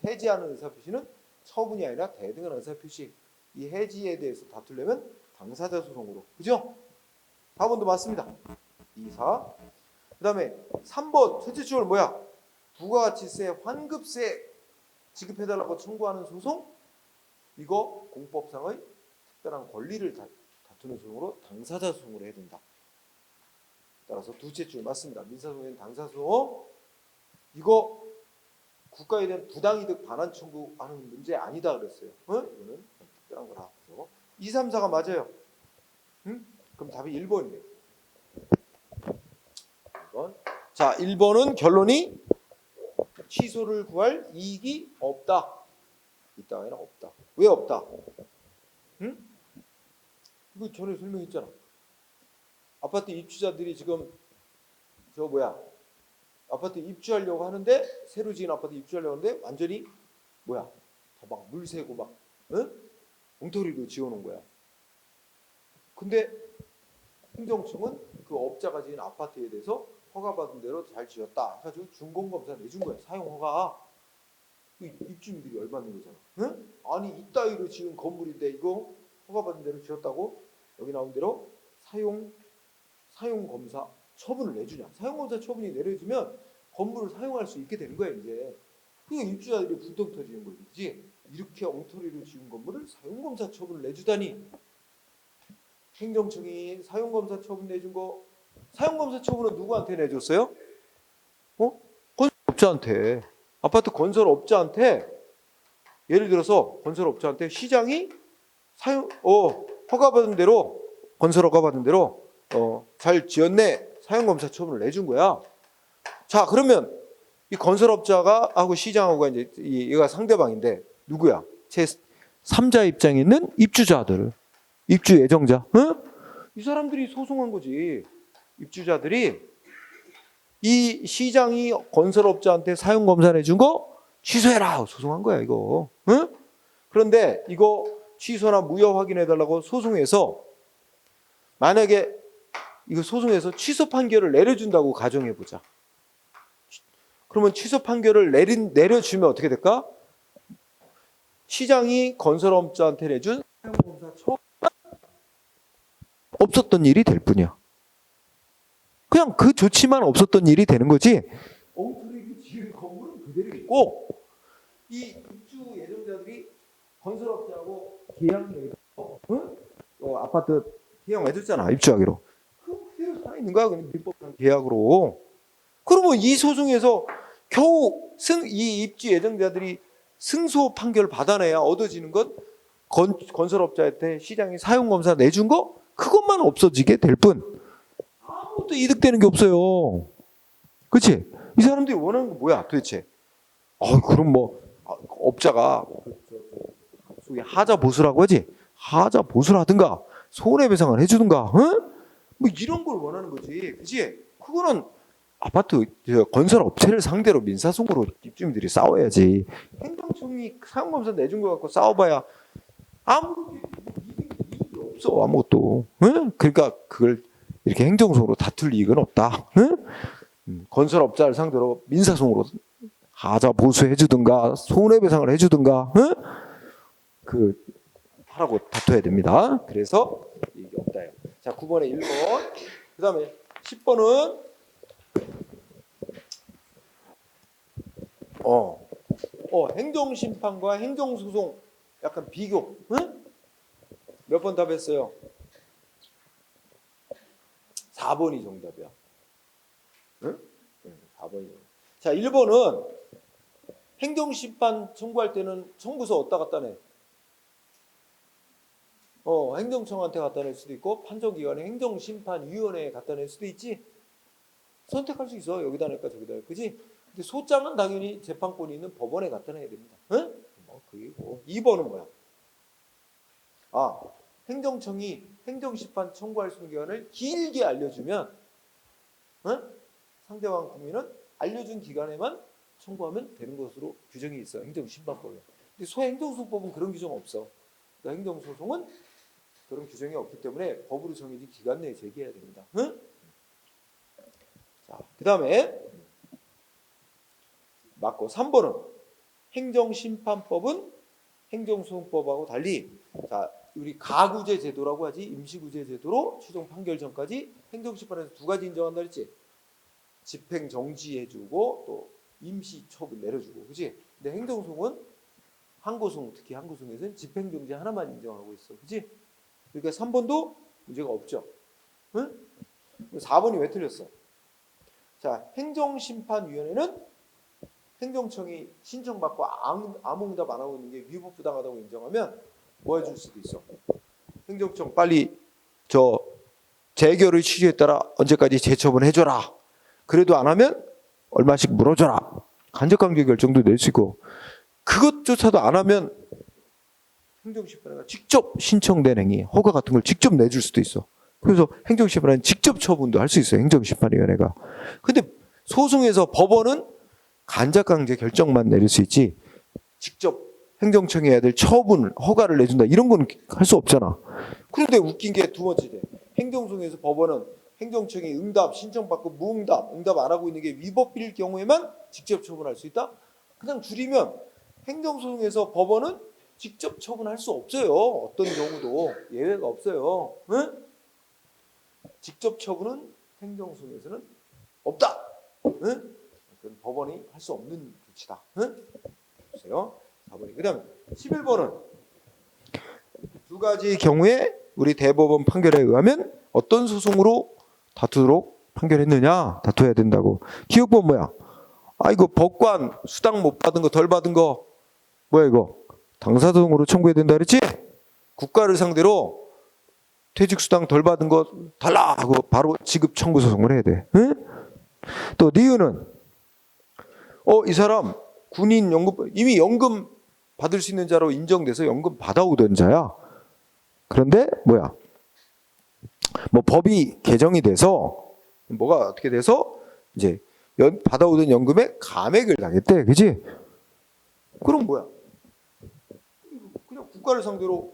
해지하는 의사표시는 처분이 아니라 대등한 의사표시. 이 해지에 대해서 다투려면 당사자 소송으로. 그죠? 4번도 맞습니다. 2, 4. 그 다음에 3번 첫째 줄은 뭐야? 부가가치세, 환급세 지급해달라고 청구하는 소송? 이거 공법상의 특별한 권리를 다투는 소송으로 당사자 소송으로 해야 된다. 따라서 둘째 줄 맞습니다. 민사소송에는 당사소송. 이거 국가에 대한 부당이득 반환 청구하는 문제 아니다 그랬어요. 이거는 특별한 거라. 2, 3, 4가 맞아요. 응? 그럼 답이 1번이네요. 1번. 자, 1번은 결론이 취소를 구할 이익이 없다. 있다가 아니라 없다. 왜 없다? 응? 이거 전에 설명했잖아. 아파트 입주자들이 지금 아파트 입주하려고 하는데, 새로 지은 아파트 입주하려고 하는데 완전히 다 막 물 새고 막 엉터리로 지어놓은 거야. 근데 행정청은 그 업자가 지은 아파트에 대해서 허가받은 대로 잘 지었다 해가지고 준공검사 내준 거야. 사용허가. 입주민들이 열받는 거잖아. 응? 아니 이따위로 지은 건물인데 이거 허가받은 대로 지었다고 여기 나온 대로 사용검사 처분을 내주냐. 사용검사 처분이 내려지면 건물을 사용할 수 있게 되는 거야 이제. 그 입주자들이 분통 터지는 거지. 이렇게 엉터리로 지은 건물을 사용검사 처분을 내주다니. 행정청이 사용검사 처분 내준 거, 사용검사 처분은 누구한테 내줬어요? 건설업자한테. 아파트 건설업자한테. 예를 들어서 건설업자한테 시장이 허가받은 대로, 건설 허가받은 대로 잘 지었네. 사용검사 처분을 내준 거야. 자, 그러면 이 건설업자가 하고 시장하고가 이제 얘가 상대방인데 누구야? 제 3자 입장에 있는 입주자들, 입주 예정자. 응? 이 사람들이 소송한 거지. 입주자들이 이 시장이 건설업자한테 사용검사 내준 거 취소해라 소송한 거야 이거. 응? 그런데 이거 취소나 무효 확인해달라고 소송해서 만약에 이거 소송해서 취소 판결을 내려준다고 가정해보자. 그러면 취소 판결을 내려주면 어떻게 될까? 시장이 건설업자한테 내준 사용검사 처분 없었던 일이 될 뿐이야. 그냥 그 조치만 없었던 일이 되는 거지. 엉터리 지은 건물은 그대로 있고 이 입주 예정자들이 건설업자하고 계약을 아파트 계약해줬잖아 입주하기로. 그 그대로 살아 있는 거야 그냥 민법상 계약으로. 그러면 이 소송에서 겨우 이 입주 예정자들이 승소 판결 받아내야 얻어지는 건 건설업자한테 시장이 사용검사 내준 거 그것만 없어지게 될 뿐 아무것도 이득되는 게 없어요. 그렇지? 이 사람들이 원하는 거 뭐야 도대체? 그럼 뭐 업자가 소위 하자 보수라고 하지? 하자 보수를 하든가 손해배상을 해주든가 뭐 이런 걸 원하는 거지. 그치? 그거는 아파트 건설 업체를 상대로 민사소송으로 입주민들이 싸워야지. 행정청이 사용검사 내준 거 갖고 싸워봐야 아무 이익이 없어 아무것도. 그러니까 그걸 이렇게 행정소송으로 다툴 이익은 없다. 건설업자를 상대로 민사소송으로 하자 보수해주든가 손해배상을 해주든가 그 하라고 다퉈야 됩니다. 그래서 이게 없다요. 자, 9번에 1번. 그 다음에 10번은 행정심판과 행정소송 약간 비교. 몇 번 답했어요? 4번이 정답이야. 4번이. 자, 1번은 행정심판 청구할 때는 청구서 어디다 갖다 내? 행정청한테 갖다 낼 수도 있고 판정기관에 행정심판위원회에 갖다 낼 수도 있지. 선택할 수 있어. 여기다 낼까 저기다 낼까. 그지? 근데 소장은 당연히 재판권이 있는 법원에 갖다 놔야 됩니다. 그리고 2번은 뭐야? 행정청이 행정심판 청구할 수 있는 기간을 길게 알려주면 상대방 국민은 알려준 기간에만 청구하면 되는 것으로 규정이 있어. 행정심판법에. 근데 소행정소송법은 그런 규정 없어. 그러니까 행정소송은 그런 규정이 없기 때문에 법으로 정해진 기간 내에 제기해야 됩니다. 자, 그 다음에 맞고 3번은 행정심판법은 행정소송법하고 달리 자, 우리 가구제 제도라고 하지 임시구제 제도로 최종 판결 전까지 행정심판에서 두 가지 인정한다 그랬지. 집행 정지해주고 또 임시 처분 내려주고, 그렇지? 근데 행정소송은 항고소송 특히 항고소송에서는 집행 정지 하나만 인정하고 있어, 그렇지? 그러니까 3번도 문제가 없죠. 응? 4번이 왜 틀렸어? 자, 행정심판위원회는 행정청이 신청받고 아무 응답 안 하고 있는 게 위법부당하다고 인정하면 뭐 해줄 수도 있어. 행정청 빨리 재결의 취지에 따라 언제까지 재처분해줘라. 그래도 안 하면 얼마씩 물어줘라. 간접관계 결정도 낼 수 있고 그것조차도 안 하면 행정심판회가 직접 신청된 행위, 허가 같은 걸 직접 내줄 수도 있어. 그래서 행정심판회는 직접 처분도 할 수 있어요. 행정심판위원회가. 근데 소송에서 법원은 간접관계 결정만 내릴 수 있지 직접 행정청이 해야 될 처분, 허가를 내준다 이런 건 할 수 없잖아. 그런데 웃긴 게 두 번째지. 행정소송에서 법원은 행정청이 응답 신청받고 무응답, 응답 안 하고 있는 게 위법일 경우에만 직접 처분할 수 있다? 그냥 줄이면 행정소송에서 법원은 직접 처분할 수 없어요. 어떤 경우도 예외가 없어요. 응? 직접 처분은 행정소송에서는 없다. 응? 그건 법원이 할 수 없는 조치다. 응? 보세요. 4번이. 그 다음에 11번은 두 가지 경우에 우리 대법원 판결에 의하면 어떤 소송으로 다투도록 판결했느냐? 다투어야 된다고. 기억법 뭐야? 이거 법관 수당 못 받은 거 덜 받은 거 뭐야 이거? 당사소송으로 청구해야 된다 그랬지? 국가를 상대로 퇴직수당 덜 받은 거 달라 하고 바로 지급 청구 소송을 해야 돼. 응? 또 니은은 이 사람 군인 연금 이미 연금 받을 수 있는 자로 인정돼서 연금 받아오던 자야. 그런데 뭐야? 뭐 법이 개정이 돼서 뭐가 어떻게 돼서 이제 받아오던 연금에 감액을 당했대. 그지? 그럼 뭐야? 그냥 국가를 상대로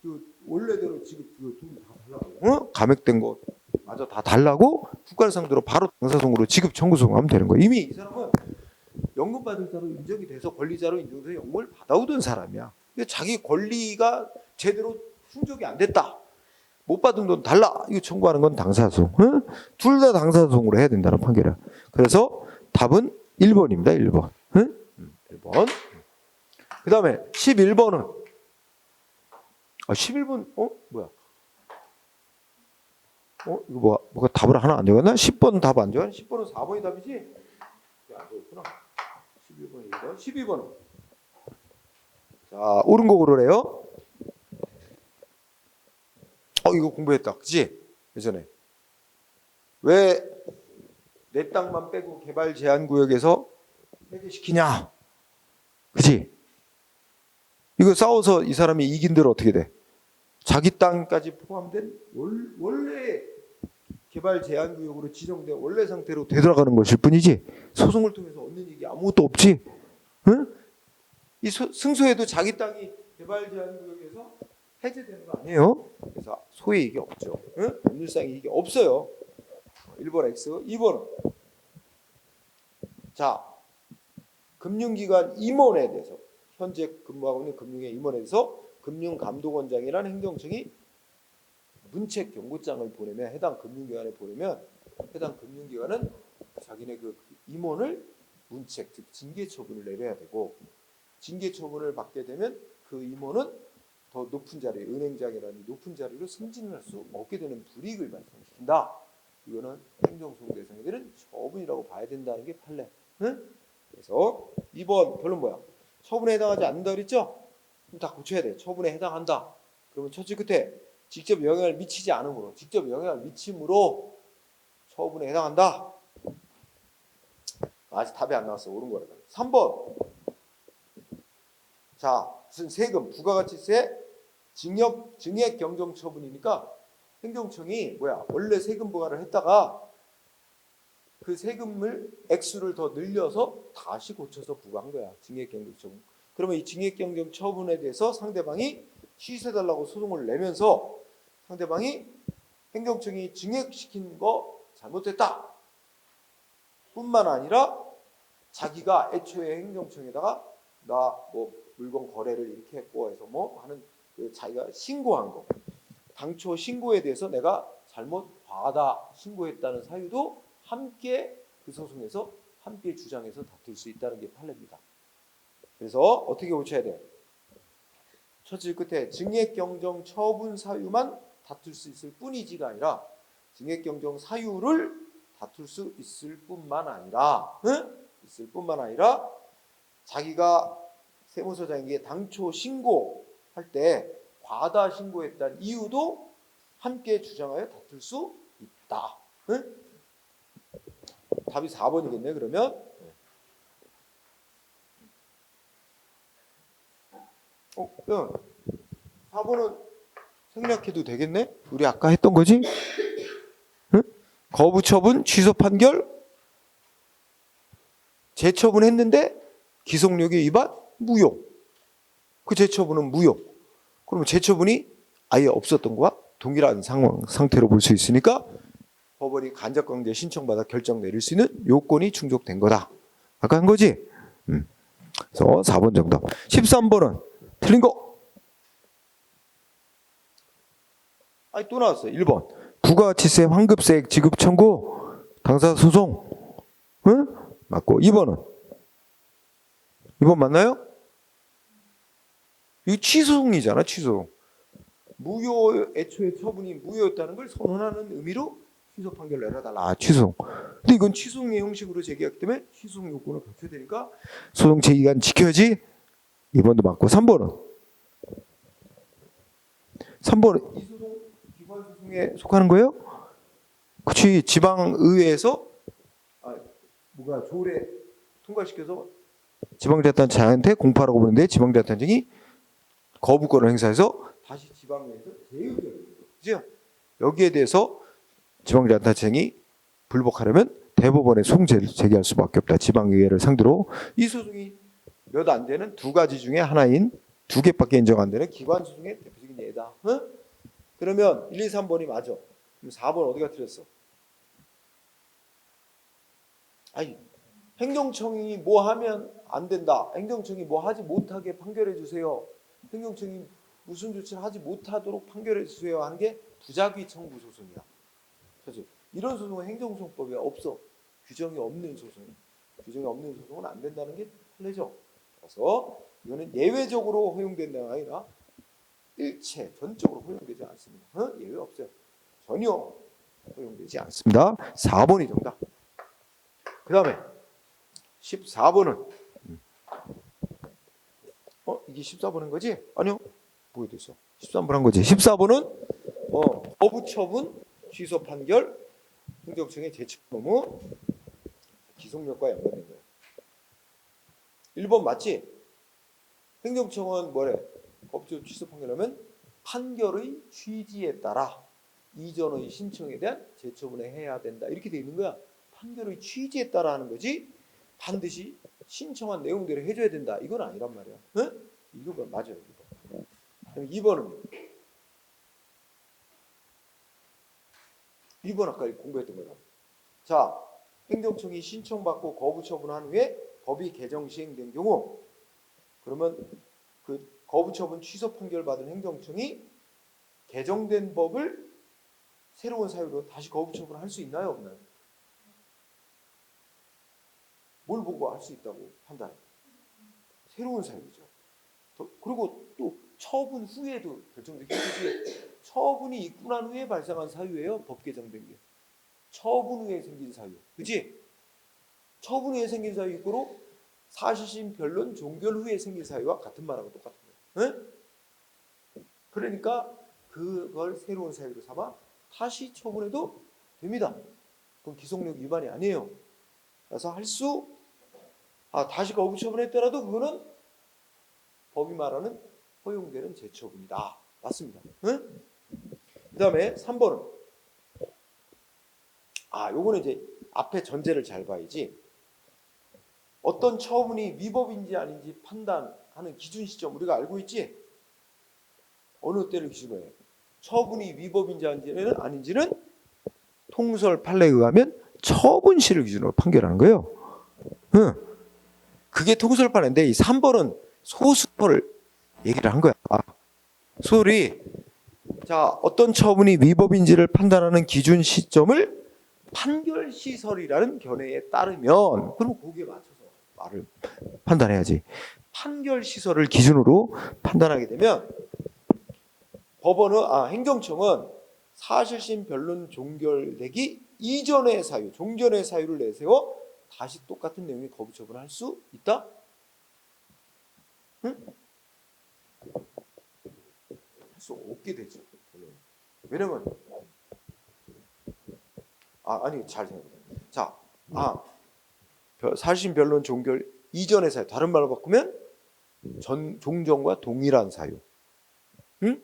그 원래대로 지급 그 돈 다 달라고. 감액된 거 마저 다 달라고 국가를 상대로 바로 당사성으로 지급 청구 소송하면 되는 거야. 이미 이 사람은 연금 받은 자로 인정이 돼서 권리자로 인정돼서 연금을 받아오던 사람이야. 자기 권리가 제대로 충족이 안 됐다. 못 받은 돈 달라. 이거 청구하는 건 당사소송. 둘 다 당사소송으로 해야 된다는 판결이야. 그래서 답은 1번입니다. 1번. 1번. 그 다음에 11번은 11번 뭐야? 이거 뭐가 답을 하나 안 적었나? 10번 답 안 적었나? 10번은 4번이 답이지? 안 적었구나. 11번, 2번, 12번은 자 옳은 거 고르래요. 이거 공부했다. 그치? 예전에 왜 내 땅만 빼고 개발 제한 구역에서 해제시키냐? 그치? 이거 싸워서 이 사람이 이긴 대로 어떻게 돼? 자기 땅까지 포함된 원래 개발 제한 구역으로 지정된 원래 상태로 되돌아가는 것일 뿐이지 소송을 통해서 얻는 얘기 아무것도 없지. 응? 이 승소해도 자기 땅이 개발 제한 구역에서 해제되는 거 아니에요? 그래서 소의 이익이 없죠. 응? 법률상 이익이 없어요. 1번 X, 2번은 자 금융기관 임원에 대해서 현재 근무하고 있는 금융의 임원에 대해서 금융감독원장이라는 행정청이 문책 경고장을 보내면 해당 금융기관에 보내면 해당 금융기관은 자기네 그 임원을 문책 즉 징계 처분을 내려야 되고 징계 처분을 받게 되면 그 임원은 더 높은 자리 은행장이라는 높은 자리로 승진을 할 수 없게 되는 불이익을 발생시킨다. 이거는 행정소송 대상이 되는 처분이라고 봐야 된다는 게 판례. 응? 그래서 2번 결론 뭐야? 처분에 해당하지 않는다 그랬죠? 그럼 다 고쳐야 돼. 처분에 해당한다. 그러면 처치 끝에 직접 영향을 미치지 않으므로 직접 영향을 미침으로 처분에 해당한다. 아직 답이 안 나왔어. 옳은 거라. 3번. 자, 무슨 세금, 부가가치세, 증액 경정 처분이니까 행정청이 뭐야? 원래 세금 부과를 했다가 그 세금을 액수를 더 늘려서 다시 고쳐서 부과한 거야. 증액 경정 처분. 그러면 이 증액 경정 처분에 대해서 상대방이 취소해달라고 소송을 내면서 상대방이 행정청이 증액시킨 거 잘못됐다. 뿐만 아니라 자기가 애초에 행정청에다가 나 뭐 물건 거래를 이렇게 했고 해서 뭐 하는 그 자기가 신고한 거. 당초 신고에 대해서 내가 잘못 과다 신고했다는 사유도 함께 그 소송에서 함께 주장해서 다툴 수 있다는 게 판례입니다. 그래서 어떻게 고쳐야 돼? 처질 끝에 증액경정 처분 사유만 다툴 수 있을 뿐이지가 아니라 증액경정 사유를 다툴 수 있을 뿐만 아니라 자기가 세무서장에게 당초 신고할 때 과다 신고했다는 이유도 함께 주장하여 다툴 수 있다. 응? 답이 4번이겠네. 그러면 4번은 생략해도 되겠네. 우리 아까 했던 거지? 응? 거부 처분, 취소 판결, 재처분했는데 기속력의 위반, 무효. 그 재처분은 무효. 그러면 재처분이 아예 없었던 거와 동일한 상태로 볼 수 있으니까 법원이 간접강제 신청받아 결정 내릴 수 있는 요건이 충족된 거다. 아까 한 거지? 그래서 4번 정답. 13번은 틀린 거. 또 나왔어요. 1번. 부가가치세 환급세액 지급 청구 당사 소송. 응? 맞고. 2번은 2번 맞나요? 이거 취소송이잖아. 취소송. 무효 애초에 처분이 무효였다는 걸 선언하는 의미로 취소 판결 내려달라. 취소송. 근데 이건 취소송의 형식으로 제기하기 때문에 취소송 요건을 갖춰야 되니까 소송 제기간 지켜야지. 2번도 맞고. 3번은 이 소송 기관 소송에 속하는 거예요? 그렇지. 지방의회에서 뭐가 조례 통과시켜서 지방자치단체한테 공포하라고 보는데 지방자치단체이 거부권을 행사해서 다시 지방의회에서 재의결. 그죠? 여기에 대해서 지방자치단체이 불복하려면 대법원에 소송 제기할 수밖에 없다. 지방의회를 상대로. 이 소송이 몇 안 되는 두 가지 중에 하나인, 두 개밖에 인정 안 되는 기관 소송의 대표적인 예다. 응? 그러면 1, 2, 3번이 맞아. 그럼 4번 어디가 틀렸어? 아니, 행정청이 뭐 하면 안 된다. 행정청이 뭐 하지 못하게 판결해 주세요. 행정청이 무슨 조치를 하지 못하도록 판결해 주세요 하는 게 부작위 청구 소송이야. 그렇죠? 이런 소송은 행정소송법에 없어. 규정이 없는 소송. 규정이 없는 소송은 안 된다는 게 판례죠. 그래서 이거는 예외적으로 허용된다가 아니라 일체 전적으로 허용되지 않습니다. 예외 없어요. 전혀 허용되지 않습니다. 4번이 정답. 그 다음에 14번은 이게 14번인 거지? 아니요. 뭐가 됐어? 13번 한 거지. 14번은 거부처분, 취소 판결, 행정청의 제출 의무, 기속력과 연관된 거예요. 1번 맞지? 행정청은 뭐래? 거부처분 취소 판결하면 판결의 취지에 따라 이전의 신청에 대한 재처분을 해야 된다. 이렇게 돼 있는 거야. 판결의 취지에 따라 하는 거지 반드시 신청한 내용대로 해줘야 된다. 이건 아니란 말이야. 응? 이거 맞아요. 1번. 그럼 2번은 2번 아까 공부했던 거다. 자, 행정청이 신청받고 거부 처분한 후에 법이 개정 시행된 경우 그러면 그 거부 처분 취소 판결 받은 행정청이 개정된 법을 새로운 사유로 다시 거부 처분할 수 있나요, 없나요? 뭘 보고 할 수 있다고 판단해요? 새로운 사유죠. 그리고 또 처분 후에도 결정되겠지. 처분이 있고 난 후에 발생한 사유예요. 법 개정된 게. 처분 후에 생긴 사유. 그치? 처분 후에 생긴 사유 있고로 사실심 변론 종결 후에 생긴 사유와 같은 말하고 똑같은 거예요. 응? 그러니까 그걸 새로운 사유로 삼아 다시 처분해도 됩니다. 그건 기속력 위반이 아니에요. 그래서 다시 거부 처분했더라도 그거는 법이 말하는 허용되는 재처분이다. 맞습니다. 응? 그 다음에 3번은 요거는 이제 앞에 전제를 잘 봐야지. 어떤 처분이 위법인지 아닌지 판단하는 기준 시점 우리가 알고 있지? 어느 때를 기준으로 해요? 처분이 위법인지 아닌지는 통설 판례에 의하면 처분시를 기준으로 판결하는 거예요. 응. 그게 통설 판례인데 이 3번은 소수를 얘기를 한 거야. 소리. 자, 어떤 처분이 위법인지를 판단하는 기준 시점을 판결 시설이라는 견해에 따르면 그럼 거기에 맞춰서 말을 판단해야지. 판결 시설을 기준으로 판단하게 되면 행정청은 사실심 변론 종결되기 이전의 사유, 종전의 사유를 내세워 다시 똑같은 내용의 거부 처분을 할 수 있다? 응? 할 수 없게 되죠. 왜냐면 잘 생각해보세요. 자, 사실심 변론 종결 이전의 사유, 다른 말로 바꾸면 종전과 동일한 사유. 응?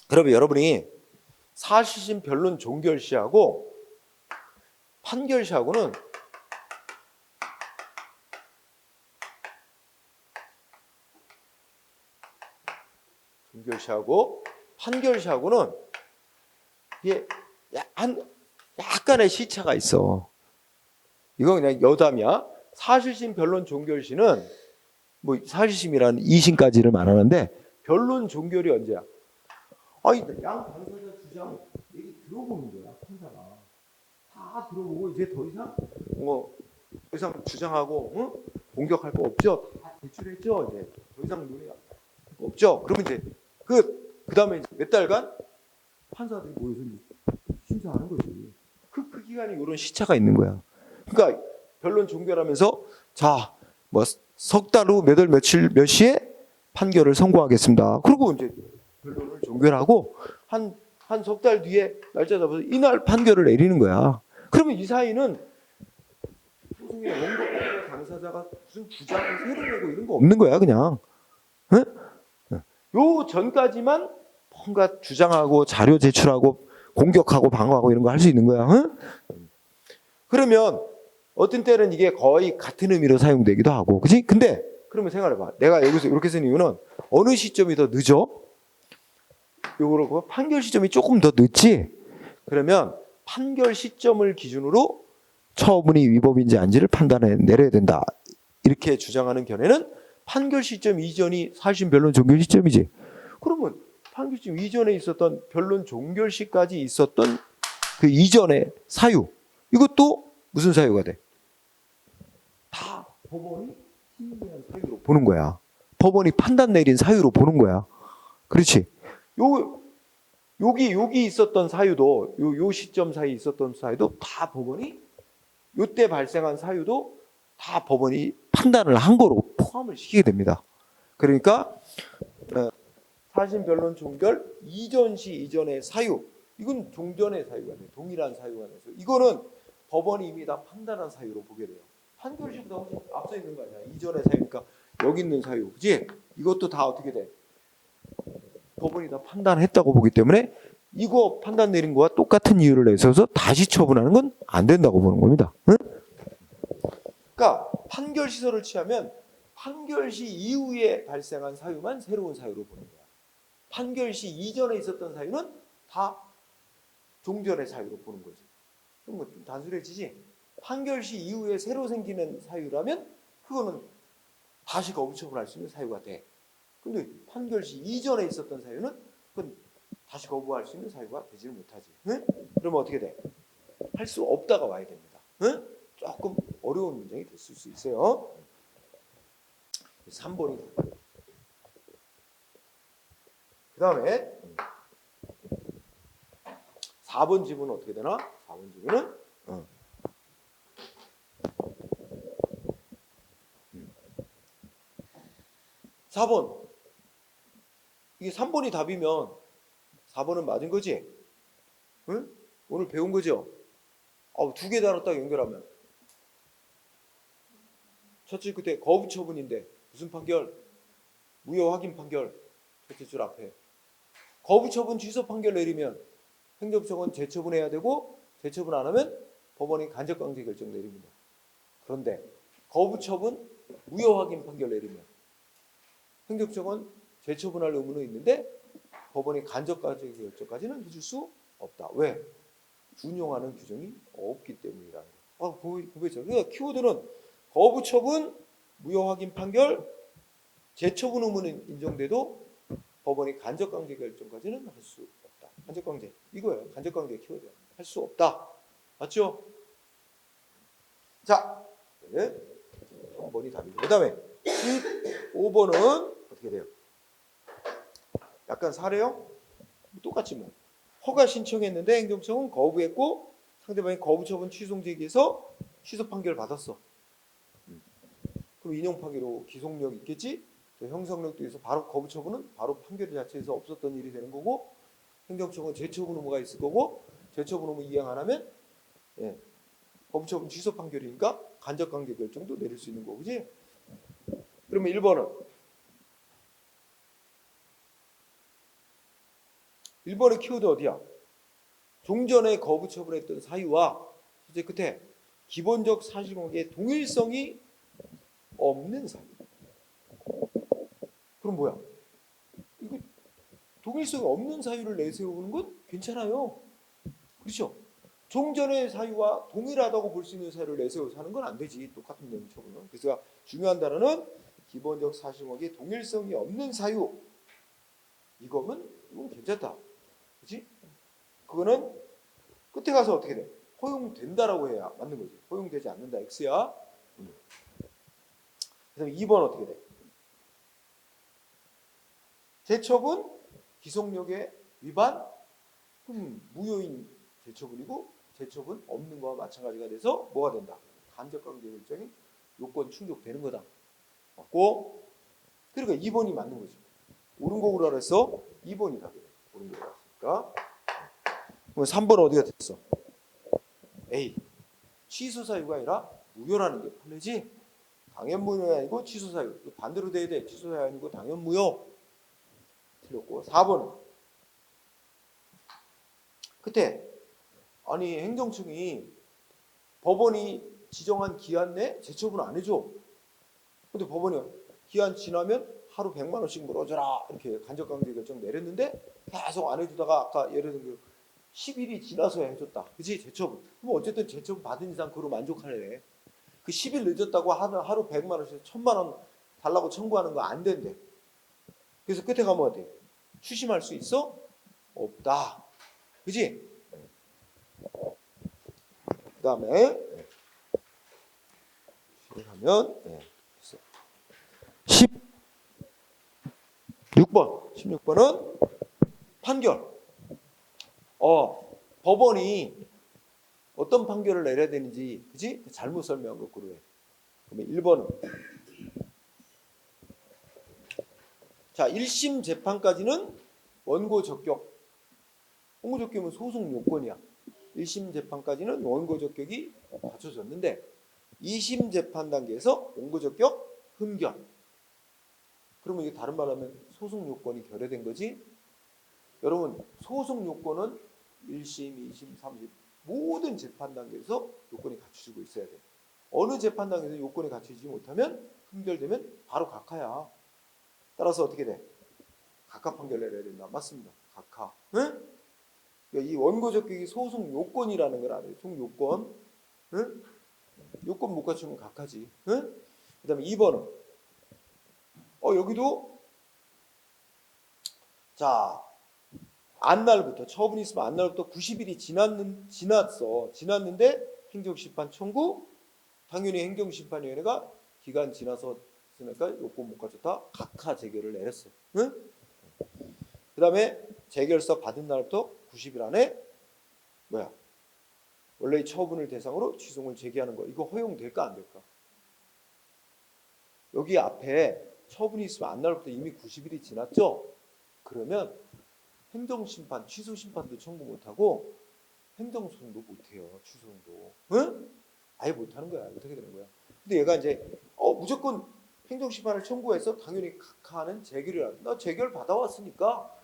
그러면 여러분이 사실심 변론 종결시하고 판결시하고는 판결시하고는 이게 약간의 시차가 있어. 이건 그냥 여담이야. 사실심 변론 종결시는 뭐 사실심이라는 2심까지를 말하는데 변론 종결이 언제야? 양 당사자 주장 얘기 들어보는 거야. 판사가 다 들어보고 이제 더 이상 주장하고 공격할 거 없죠. 다 제출했죠. 이제 더 이상 논의할 거 없죠. 그러면 이제 그 다음에 몇 달간 판사들이 모여서 심사하는 거지. 그 기간이 이런 시차가 있는 거야. 그러니까 변론 종결하면서 석 달 후 몇 월 며칠 몇 시에 판결을 선고하겠습니다. 그리고 이제 변론을 종결하고 한 석 달 뒤에 날짜 잡아서 이날 판결을 내리는 거야. 그러면 이 사이는 소송의 원고법의 당사자가 무슨 주장을 새로 내고 이런 거 없는 거야, 그냥. 응? 요 전까지만 뭔가 주장하고 자료 제출하고 공격하고 방어하고 이런 거 할 수 있는 거야. 응? 그러면 어떤 때는 이게 거의 같은 의미로 사용되기도 하고, 그렇지? 근데 그러면 생각해봐. 내가 여기서 이렇게 쓴 이유는 어느 시점이 더 늦어? 요거로 판결 시점이 조금 더 늦지? 그러면 판결 시점을 기준으로 처분이 위법인지 아닌지를 판단해 내려야 된다. 이렇게 주장하는 견해는 판결 시점 이전이 사실 변론 종결 시점이지. 그러면 판결 시점 이전에 있었던 변론 종결 시까지 있었던 그 이전의 사유, 이것도 무슨 사유가 돼? 다 법원이 희미한 사유로 보는 거야. 법원이 판단 내린 사유로 보는 거야. 그렇지? 여기 있었던 사유도 요 시점 사이에 있었던 사유도 다 법원이 요때 발생한 사유도 다 법원이 판단을 한 거로 포함을 시키게 됩니다. 그러니까 사실 변론 종결 이전 시 이전의 사유, 이건 종전의 사유가 돼요. 동일한 사유가 돼서 이거는 법원이 이미 다 판단한 사유로 보게 돼요. 판결 시보다 훨씬 앞서 있는 거 아니야. 이전의 사유니까 여기 있는 사유, 그지? 이것도 다 어떻게 돼? 법원이 다 판단했다고 보기 때문에 이거 판단 내린 거와 똑같은 이유를 내세워서 다시 처분하는 건 안 된다고 보는 겁니다. 응? 그러니까 판결 시설을 취하면 판결 시 이후에 발생한 사유만 새로운 사유로 보는 거야. 판결 시 이전에 있었던 사유는 다 종전의 사유로 보는 거지. 그럼 뭐 좀 단순해지지? 판결 시 이후에 새로 생기는 사유라면 그거는 다시 거부 처분할 수 있는 사유가 돼. 근데 판결 시 이전에 있었던 사유는 그건 다시 거부할 수 있는 사유가 되지를 못하지. 응? 그러면 어떻게 돼? 할 수 없다가 와야 됩니다. 응? 조금 어려운 문장이 됐을 수 있어요. 3번이. 그 다음에 4번 지문은 어떻게 되나? 4번 지문은 4번. 이게 3번이 답이면 4번은 맞은 거지? 응? 오늘 배운 거죠? 두 개 단어 딱 연결하면. 첫째 그때 거부 처분인데 무슨 판결? 무효 확인 판결. 첫째 줄 앞에. 거부 처분 취소 판결 내리면 행정처분 재처분해야 되고 재처분 안 하면 법원이 간접강제 결정 내립니다. 그런데 거부 처분 무효 확인 판결 내리면 행정처분 재처분할 의무는 있는데 법원이 간접강제 결정까지는 해줄 수 없다. 왜? 준용하는 규정이 없기 때문이라는 거. 보겠죠. 그러니까 키워드는 거부 처분 무효 확인 판결 재처분 의무는 인정돼도 법원이 간접강제 결정까지는 할 수 없다. 간접강제 이거예요. 간접강제 키워드 할 수 없다. 맞죠? 자, 3번이 답이고 그 다음에 15번은 어떻게 돼요? 약간 사례형? 똑같지 뭐. 허가 신청했는데 행정청은 거부했고 상대방이 거부 처분 취소 제기해서 취소 판결을 받았어. 그럼 인용 판결로 기속력 있겠지? 형성력도 있어 바로 거부 처분은 바로 판결 자체에서 없었던 일이 되는 거고 행정청은 재처분 의무가 있을 거고 재처분 의무 이행 안 하면 거부 처분 취소 판결이니까 간접강제 결정도 내릴 수 있는 거고, 그지? 그러면 1번의 키워드 어디야? 종전에 거부 처분했던 사유와 실제 끝에 기본적 사실관계의 동일성이 없는 사유. 그럼 뭐야? 이거 동일성이 없는 사유를 내세우는 건 괜찮아요. 그렇죠? 종전의 사유와 동일하다고 볼 수 있는 사유를 내세워서 하는 건 안 되지. 똑같은 내용 처분은. 그래서 중요한 단어는 기본적 사실관계의 동일성이 없는 사유. 이건 괜찮다. 그렇지? 그거는 끝에 가서 어떻게 돼? 허용된다라고 해야 맞는 거지. 허용되지 않는다. X야. 그다음에 2번 어떻게 돼? 재처분 기속력의 위반 무효인 재처분이고 재처분 없는 거와 마찬가지가 돼서 뭐가 된다? 간접강제 결정이 요건 충족되는 거다. 맞고 그러니까 2번이 맞는 거지. 옳은 거 고르라 그랬어? 2번이다. 옳은 거 고르라. 그럼 3번 어디가 됐어? A. 취소 사유가 아니라 무효라는 게 판례지. 당연 무효가 아니고 취소 사유. 반대로 돼야 돼. 취소 사유 아니고 당연 무효. 틀렸고. 4번은 그때 아니 행정청이 법원이 지정한 기한 내 재처분 안 해줘. 근데 법원이 기한 지나면 하루 100만 원씩 물어줘라 이렇게 간접강제 결정 내렸는데 계속 안 해주다가 아까 예를 들면 10일이 지나서야 해줬다. 그치? 재처분. 그럼 어쨌든 재처분 받은 이상 그로 만족하래. 그 10일 늦었다고 하루 100만 원씩 1000만 원 달라고 청구하는 거 안 된대. 그래서 끝에 가면 어때? 추심할 수 있어? 없다. 그치? 그 다음에 하면 16번은 판결. 법원이 어떤 판결을 내려야 되는지, 그지? 잘못 설명한 거 고르래. 그러면 1번은 자 1심 재판까지는 원고 적격. 원고 적격은 소송 요건이야. 1심 재판까지는 원고 적격이 갖춰졌는데 2심 재판 단계에서 원고 적격 흠결. 그러면 이게 다른 말로 하면 소송 요건이 결여된 거지. 여러분 소송 요건은 1심, 2심, 3심 모든 재판 단계에서 요건이 갖춰지고 있어야 돼. 어느 재판 단계에서 요건이 갖춰지지 못하면 흠결되면 바로 각하야. 따라서 어떻게 돼? 각하 판결 내려야 된다. 맞습니다. 각하. 응? 그러니까 이 원고 적격이 소송 요건이라는 걸 알아요. 총 요건. 응? 요건 못 갖추면 각하지. 응? 그 다음에 2번은 여기도 자 안날부터 처분이 있으면 안날부터 90일이 지났는데 행정심판 청구. 당연히 행정심판위원회가 기간 지나서 쓰니까 요건 못 갖췄다. 각하 재결을 내렸어. 응? 그 다음에 재결서 받은 날부터 90일 안에 원래의 처분을 대상으로 취소를 제기하는 거. 이거 허용될까 안 될까? 여기 앞에 처분이 있으면 안날부터 이미 90일이 지났죠? 그러면 행정심판, 취소심판도 청구 못하고 행정소송도 못해요. 취소도. 응? 아예 못하는 거야. 어떻게 되는 거야? 근데 얘가 이제 무조건 행정심판을 청구해서 당연히 각하는 재결을 한다. 나 재결 받아왔으니까.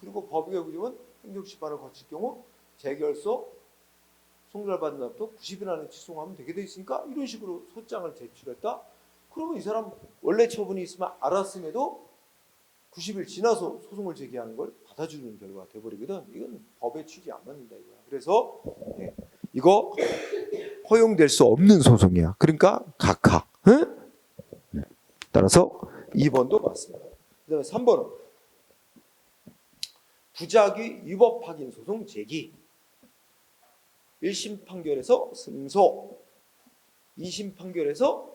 그리고 법의 규정은 행정심판을 거칠 경우 재결서 송달받은 날부터 90일 안에 취소하면 되게 돼 있으니까 이런 식으로 소장을 제출했다. 그러면 이 사람 원래 처분이 있으면 알았음에도 90일 지나서 소송을 제기하는 걸 받아주는 결과가 돼버리거든. 이건 법의 취지에 안 맞는다 이거야. 그래서 이거 허용될 수 없는 소송이야. 그러니까 각하. 응? 따라서 2번도 맞습니다. 그 다음에 3번은 부작위 위법 확인 소송 제기. 1심 판결에서 승소. 2심 판결에서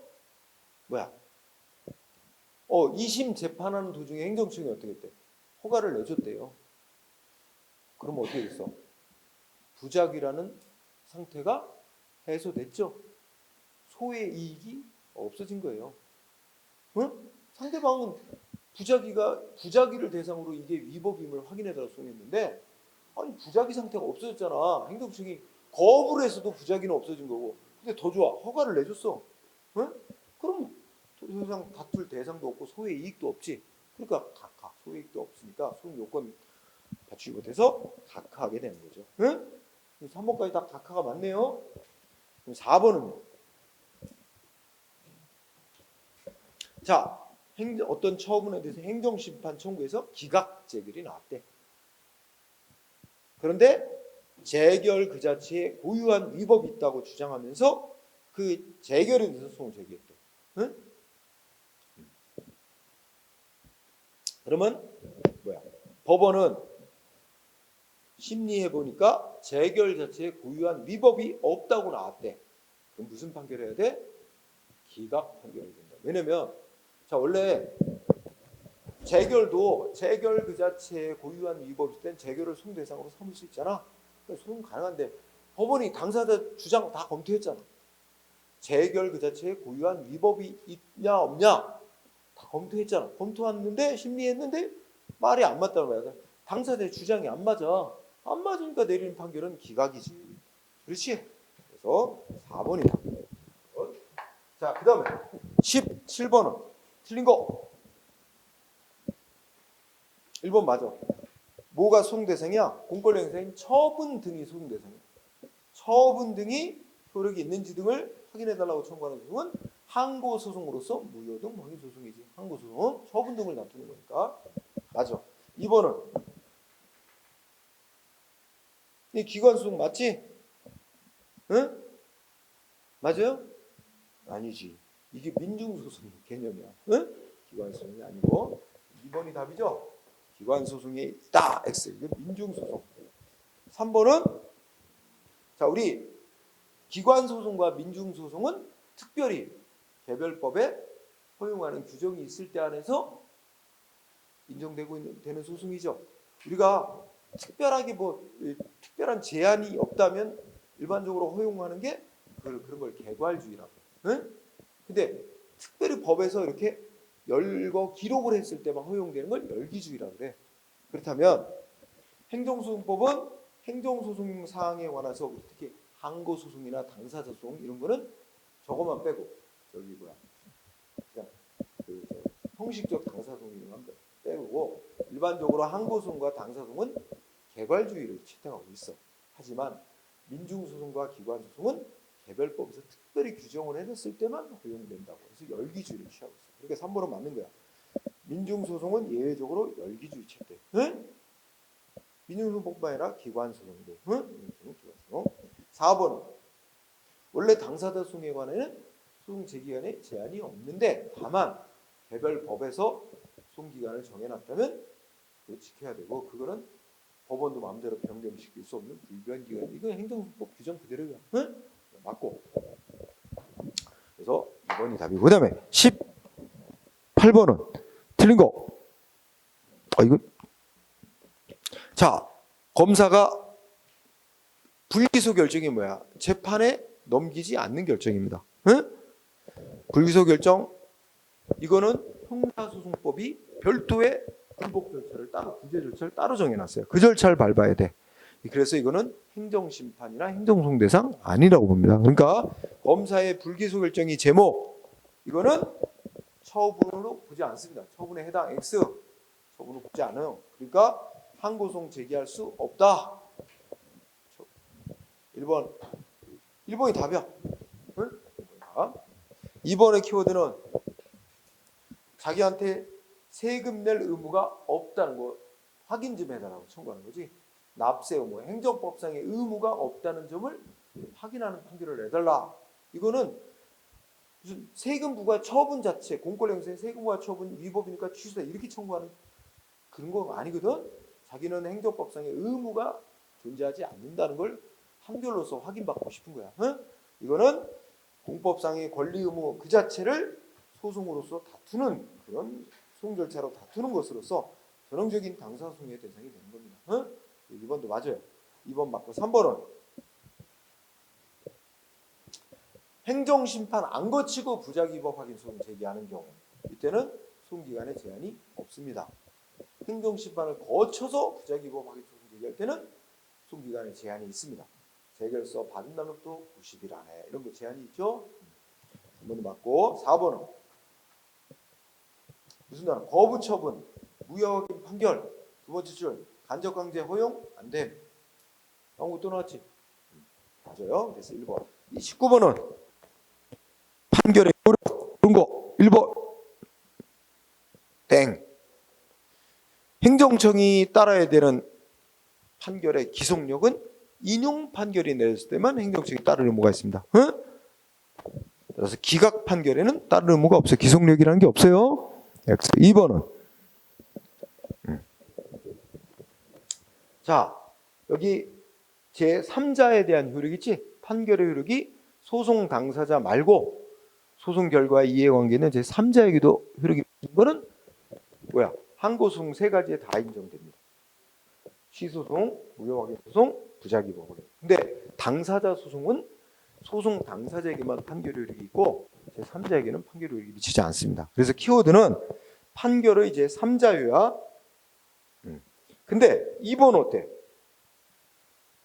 2심 재판하는 도중에 행정청이 어떻게 했대? 허가를 내줬대요. 그럼 어떻게 됐어? 부작위라는 상태가 해소됐죠. 소의 이익이 없어진 거예요. 응? 상대방은 부작위를 대상으로 이게 위법임을 확인해달라고 소송했는데 아니 부작위 상태가 없어졌잖아. 행정청이 거부를 해서도 부작위는 없어진 거고. 근데 더 좋아. 허가를 내줬어. 응? 그럼 더 이상 다툴 대상도 없고 소의 이익도 없지. 그러니까 각하. 소의 이익도 없으니까 소송 요건 갖추지 못해서 각하하게 되는 거죠. 응? 3번까지 다 각하가 맞네요. 그럼 4번은요. 자, 어떤 처분에 대해서 행정심판 청구해서 기각 재결이 나왔대. 그런데 재결 그 자체에 고유한 위법이 있다고 주장하면서 그 재결에 대해서 소송을 제기했대. 응? 그러면 법원은 심리해 보니까 재결 자체에 고유한 위법이 없다고 나왔대. 그럼 무슨 판결해야 돼? 기각 판결이 된다. 왜냐면 자 원래 재결도 재결 그 자체에 고유한 위법이 있을 땐 재결을 소송 대상으로 삼을 수 있잖아. 그러니까 소송 가능한데 법원이 당사자 주장 다 검토했잖아. 재결 그 자체에 고유한 위법이 있냐 없냐 다 검토했잖아. 검토했는데 심리했는데 말이 안 맞다는 거야. 당사자의 주장이 안 맞아. 안 맞으니까 내리는 판결은 기각이지. 그렇지? 그래서 4번이다. 자, 그 다음에 17번은 틀린 거. 1번 맞아. 뭐가 소송대상이야? 공권력행사인 처분 등이 소송대상이야. 처분 등이 효력이 있는지 등을 확인해달라고 청구하는 소송은 항고소송으로서 무효 등 확인소송이지. 항고소송은 처분 등을 다투는 거니까. 맞아. 2번은 이 기관소송 맞지? 응? 맞아요? 아니지. 이게 민중소송 개념이야. 응? 기관소송이 아니고 2번이 답이죠? 기관소송에 있다. X. 이게 민중소송. 3번은 자, 우리 기관소송과 민중소송은 특별히 개별법에 허용하는 규정이 있을 때 안에서 인정되고 되는 소송이죠. 우리가 특별하게 특별한 제한이 없다면 일반적으로 허용하는 게 그런 걸 개괄주의라고. 응? 근데 특별히 법에서 이렇게 기록을 했을 때만 허용되는 걸 열기주의라고 그래. 그렇다면 행정소송법은 행정소송 사항에 관해서 특히 항고소송이나 당사자소송 이런 거는 저것만 빼고 그냥 형식적 당사소송 이런 거 빼고 일반적으로 항고소송과 당사소송은 개괄주의를 채택하고 있어. 하지만 민중소송과 기관소송은 개별법에서 특별히 규정을 해놨을 때만 허용된다고 해서 열기주의를 취하고 있어. 그러니까 3번은 맞는 거야. 민중소송은 예외적으로 열기주의 채택. 응? 민중소송뿐만 아니라 기관소송도. 응? 기관소송. 4번은 원래 당사자 소송에 관해는 소송 제기간에 제한이 없는데 다만 개별 법에서 소송 기간을 정해놨다면 그거 지켜야 되고 그거는 법원도 마음대로 변경시킬 수 없는 불변 기간. 이건 행정소송법 규정 그대로야. 응? 맞고. 그래서 2번이 답이고 그다음에 18번은 틀린 거. 이거 자, 검사가 불기소 결정이 뭐야? 재판에 넘기지 않는 결정입니다. 응? 불기소 결정 이거는 형사소송법이 별도의 불복 절차를 따로 구제 절차를 따로 정해놨어요. 그 절차를 밟아야 돼. 그래서 이거는 행정심판이나 행정소송 대상 아니라고 봅니다. 그러니까 검사의 불기소 결정이 제목 이거는 처분으로 보지 않습니다. 처분에 해당 X 처분으로 보지 않아요. 그러니까 항고소송 제기할 수 없다. 1번이 답이야. 응? 2번의 키워드는 자기한테 세금 낼 의무가 없다는 거 확인 좀 해달라고 청구하는 거지. 납세 의무, 행정법상의 의무가 없다는 점을 확인하는 판결을 내달라. 이거는 무슨 세금 부과 처분 자체, 공권행사의 세금 부과 처분 위법이니까 취소다 이렇게 청구하는 그런 거 아니거든. 자기는 행정법상의 의무가 존재하지 않는다는 걸 판결로서 확인받고 싶은 거야. 응? 이거는 공법상의 권리 의무 그 자체를 소송으로서 다투는 그런 소송 절차로 다투는 것으로서 전형적인 당사소송의 대상이 되는 겁니다. 응? 2번도 맞아요. 2번 맞고 3번은 행정심판 안 거치고 부작위법 확인 소송 제기하는 경우 이때는 소송기간에 제한이 없습니다. 행정심판을 거쳐서 부작위법 확인 소송 제기할 때는 소송기간에 제한이 있습니다. 재결서 받은 날로부터 90일 안에 이런 거 제한이 있죠. 3번도 맞고 4번은 무슨 날 거부 처분 무효확인 판결 두 번째 줄 간접강제 허용 안 됨. 아무것도 또 나왔지? 맞아요. 그래서 1번. 19번은 판결의 효력 그런 거 1번 땡. 행정청이 따라야 되는 판결의 기속력은 인용 판결이 내렸을 때만 행정청이 따를 의무가 있습니다. 응? 그래서 기각 판결에는 따를 의무가 없어요. 기속력이라는 게 없어요. X. 2번은 자 여기 제3자에 대한 효력 있지? 판결의 효력이 소송 당사자 말고 소송 결과의 이해관계는 제3자에게도 효력이 있는 거는 뭐야? 항고소송 세 가지에 다 인정됩니다. 취소소송, 무효확인소송, 부작위법으로. 근데 당사자 소송은 소송 당사자에게만 판결 효력이 있고 제3자에게는 판결 효력이 미치지 않습니다. 그래서 키워드는 판결의 제3자유야 근데 2번 어때?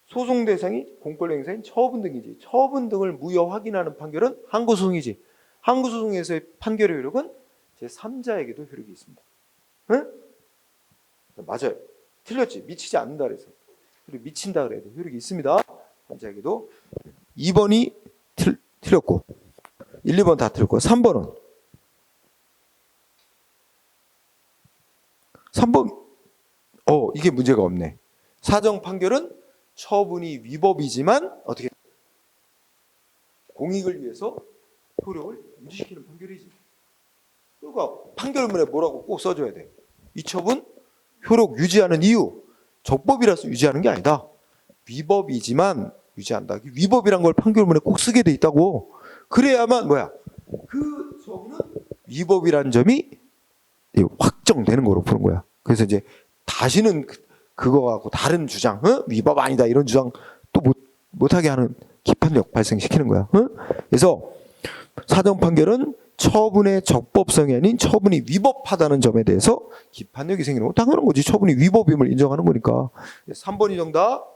소송 대상이 공권력 행사인 처분 등이지. 처분 등을 무효 확인하는 판결은 항고소송이지. 항고소송에서의 판결의 효력은 제3자에게도 효력이 있습니다. 응? 맞아요. 틀렸지. 미치지 않는다 그래서. 그리고 미친다 그래도 효력이 있습니다. 3자에게도. 2번이 틀렸고 1, 2번 다 틀렸고 3번은 3번 이게 문제가 없네. 사정 판결은 처분이 위법이지만 어떻게 공익을 위해서 효력을 유지시키는 판결이지. 그러니까 판결문에 뭐라고 꼭 써줘야 돼. 이 처분 효력 유지하는 이유 적법이라서 유지하는 게 아니다. 위법이지만 유지한다. 위법이란 걸 판결문에 꼭 쓰게 돼 있다고. 그래야만 뭐야? 그 처분은 위법이라는 점이 확정되는 거로 푸는 거야. 그래서 이제 다시는 그거 갖고 다른 주장, 위법 아니다 이런 주장 또 못하게 하는 기판력 발생시키는 거야. 그래서 사정 판결은 처분의 적법성이 아닌 처분이 위법하다는 점에 대해서 기판력이 생기는 거 당연한 거지. 처분이 위법임을 인정하는 거니까. 3번이 정답.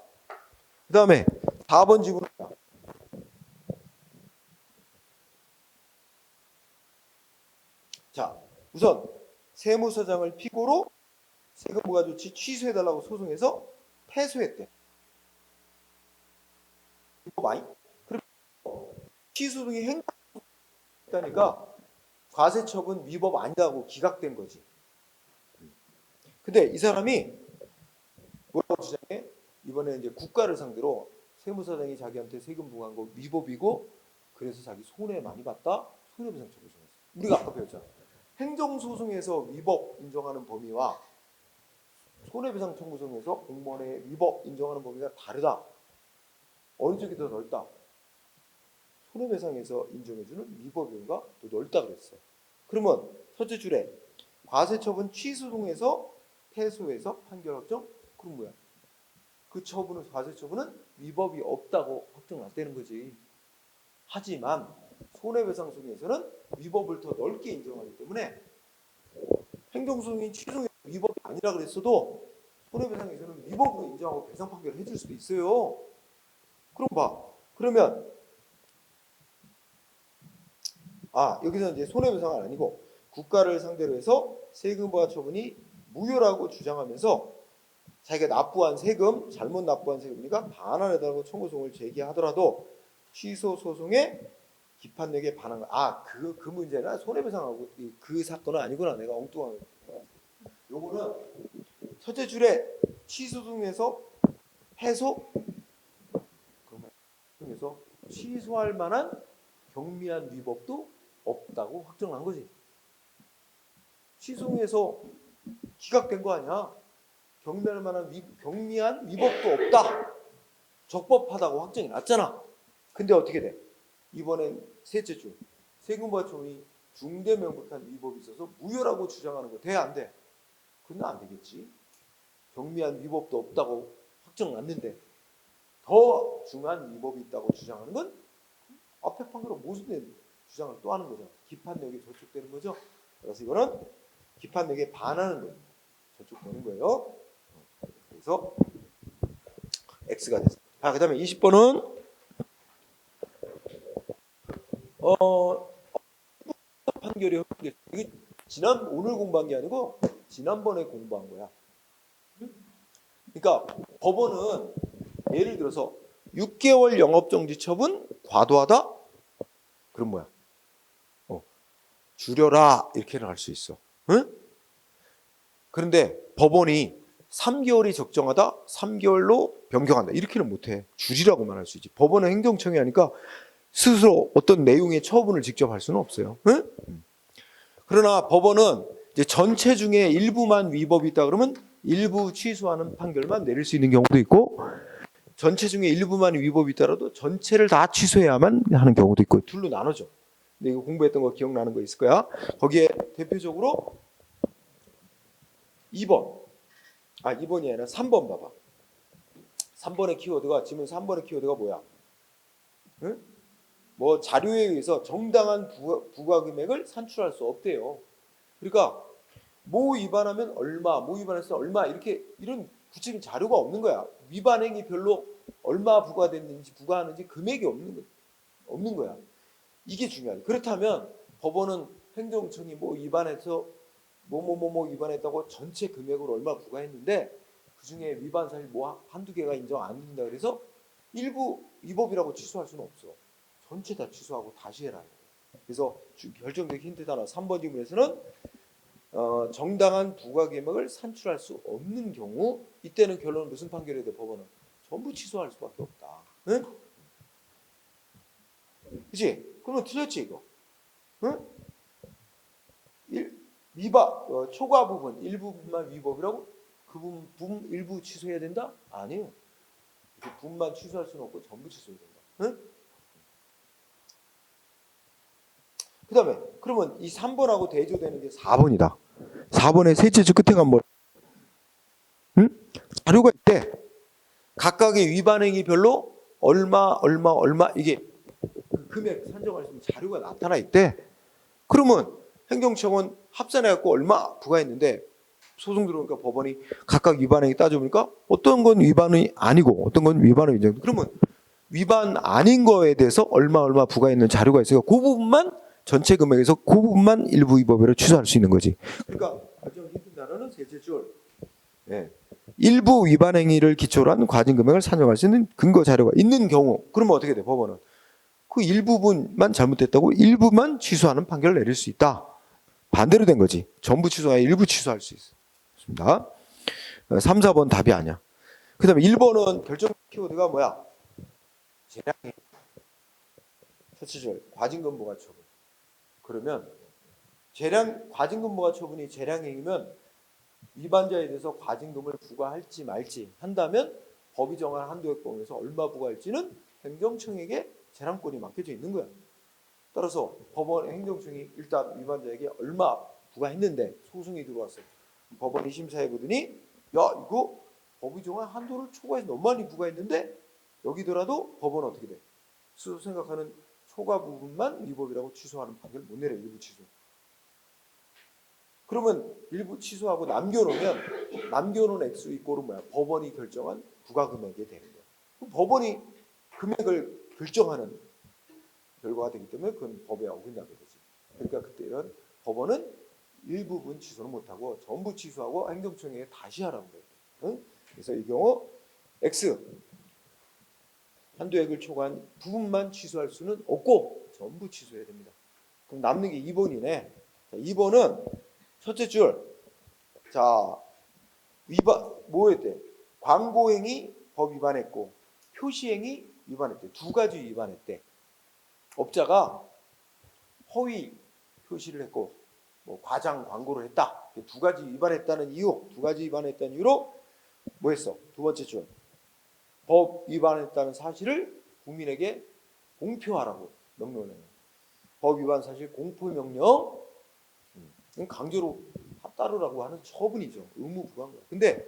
그 다음에 4번 지구는 자, 우선 세무서장을 피고로 세금 부과 조치 취소해달라고 소송해서 패소했대. 위법 아니? 그럼 취소 등이 행했다니까 과세처분 위법 아니다고 기각된 거지. 근데 이 사람이 뭐라고 주장해? 이번에 이제 국가를 상대로 세무서장이 자기한테 세금 부과한 거 위법이고 그래서 자기 손해 많이 봤다. 손해배상 청구했어. 우리가 아까 배웠잖아. 행정소송에서 위법 인정하는 범위와 손해배상 청구소송에서 공무원의 위법 인정하는 범위가 다르다. 어느 쪽이 더 넓다? 손해배상에서 인정해주는 위법 범위가 더 넓다 그랬어. 그러면 첫째 줄에 과세처분 취소송에서 패소해서 판결 확정? 그럼 뭐야? 그 처분은 과세처분은 위법이 없다고 확정났다는 거지. 하지만 손해배상소송에서는 위법을 더 넓게 인정하기 때문에 행정소송인 취소의 위법이 아니라 그랬어도 손해배상에서는 위법으로 인정하고 배상 판결을 해줄 수도 있어요. 그럼 봐. 그러면 여기서 이제 손해배상은 아니고 국가를 상대로 해서 세금 부과 처분이 무효라고 주장하면서 자기가 납부한 세금, 잘못 납부한 세금이니까 반환해달라고 청구소송을 제기하더라도 취소 소송에 기판력에 반한 거. 그 문제는 손해배상하고 그 사건은 아니구나. 내가 엉뚱한 거. 요거는 첫째 줄에 취소소송에서 패소, 그래서 취소할 만한 경미한 위법도 없다고 확정한 거지. 취소에서 기각된 거 아니야. 경미할 만한 경미한 위법도 없다. 적법하다고 확정이 났잖아. 근데 어떻게 돼? 이번엔 셋째 줄 세금부과 처분이 중대 명백한 위법이 있어서 무효라고 주장하는 거 돼? 안 돼? 그건 안 되겠지. 경미한 위법도 없다고 확정 났는데 더 중한 위법이 있다고 주장하는 건 앞에 판결은 모순된 주장을 또 하는 거죠. 기판력이 저촉되는 거죠. 그래서 이거는 기판력에 반하는 거예요. 저촉되는 거예요. 그래서 X가 됐어요. 그 다음에 20번은 판결이 이게 오늘 공부한 게 아니고 지난번에 공부한 거야. 그러니까 법원은 예를 들어서 6개월 영업정지 처분 과도하다? 그럼 뭐야? 줄여라 이렇게는 할 수 있어. 응? 그런데 법원이 3개월이 적정하다, 3개월로 변경한다 이렇게는 못해. 줄이라고만 할 수 있지. 법원은 행정청이 하니까 스스로 어떤 내용의 처분을 직접 할 수는 없어요. 응? 그러나 법원은 이제 전체 중에 일부만 위법이 있다 그러면 일부 취소하는 판결만 내릴 수 있는 경우도 있고 전체 중에 일부만 위법이 있더라도 전체를 다 취소해야만 하는 경우도 있고 둘로 나눠져. 근데 이거 공부했던 거 기억나는 거 있을 거야. 거기에 대표적으로 2번이 아니라 3번 봐봐. 3번의 키워드가 지금 3번의 키워드가 뭐야? 응? 뭐 자료에 의해서 정당한 부과 금액을 산출할 수 없대요. 그러니까 뭐 위반하면 얼마, 뭐 위반해서 얼마 이런 구체적인 자료가 없는 거야. 위반 행위별로 얼마 부과됐는지 부과하는지 금액이 없는 거야. 이게 중요하다. 그렇다면 법원은 행정청이 뭐 위반해서 뭐뭐뭐뭐 위반했다고 전체 금액을 얼마 부과했는데 그 중에 위반 사실 뭐 한두 개가 인정 안 된다 그래서 일부 위법이라고 취소할 수는 없어. 전체 다 취소하고 다시 해라. 그래서 결정적 힌트 하나 3번 지문에서는 정당한 부과 금액을 산출할 수 없는 경우 이때는 결론은 무슨 판결이 돼? 법원은 전부 취소할 수밖에 없다. 응? 그치? 그러면 틀렸지 이거. 응? 초과 부분 일부분만 위법이라고? 그 부분 일부 취소해야 된다? 아니에요. 그 부분만 취소할 수는 없고 전부 취소해야 된다. 응? 그 다음에 그러면 이 3번하고 대조되는 게 4번이다. 4번의 셋째 줄 끝에 가면 뭐? 응? 자료가 있대. 각각의 위반 행위별로 얼마 이게 그 금액 산정할 수 있는 자료가 나타나 있대. 그러면 행정청은 합산해갖고 얼마 부과했는데 소송 들어오니까 법원이 각각 위반 행위 따져보니까 어떤 건 위반이 아니고 어떤 건 위반을 인정. 그러면 위반 아닌 거에 대해서 얼마 부과했는 자료가 있으니까 그 부분만 전체 금액에서 그 부분만 일부 위법으로 취소할 수 있는 거지. 그러니까 가장 힘든 단어는 셋째 줄. 예. 일부 위반 행위를 기초로 한 과징 금액을 산정할 수 있는 근거 자료가 있는 경우 그러면 어떻게 돼? 법원은 그 일부분만 잘못됐다고 일부만 취소하는 판결을 내릴 수 있다. 반대로 된 거지. 전부 취소하여 일부 취소할 수 있습니다. 3, 4번 답이 아니야. 그 다음에 1번은 결정 키워드가 뭐야? 재량행. 첫째 줄 과징금 부과 처분. 그러면 과징금 부과 처분이 재량행위면 위반자에 대해서 과징금을 부과할지 말지 한다면 법이 정한 한도액 범위에서 얼마 부과할지는 행정청에게 재량권이 맡겨져 있는 거야. 따라서 법원 행정청이 일단 위반자에게 얼마 부과했는데 소송이 들어왔어. 법원이 심사해 보더니 야 이거 법이 정한 한도를 초과해서 너무 많이 부과했는데 여기더라도 법원은 어떻게 돼? 스스로 생각하는 초과 부분만 위법이라고 취소하는 판결을 못 내려. 일부 취소. 그러면 일부 취소하고 남겨놓은 액수 이꼴은 뭐야? 법원이 결정한 부과 금액이 되는 거야. 그럼 법원이 금액을 결정하는 결과가 되기 때문에 그건 법에 어긋나게 되지. 그러니까 그때는 법원은 일부분 취소는 못하고 전부 취소하고 행정청에 다시 하라는 거예요. 응? 그래서 이 경우 X 한도액을 초과한 부분만 취소할 수는 없고 전부 취소해야 됩니다. 그럼 남는 게 2번이네. 자, 2번은 첫째 줄. 자, 뭐였대? 광고행위 법 위반했고 표시행위 위반했대. 두 가지 위반했대. 업자가 허위 표시를 했고 뭐 과장 광고를 했다. 두 가지 위반했다는 이유로 뭐 했어? 두 번째 줄. 법 위반했다는 사실을 국민에게 공표하라고 명령을 해요. 법 위반 사실 공표 명령 강제로 따르라고 하는 처분이죠. 의무 부과한 거야. 근데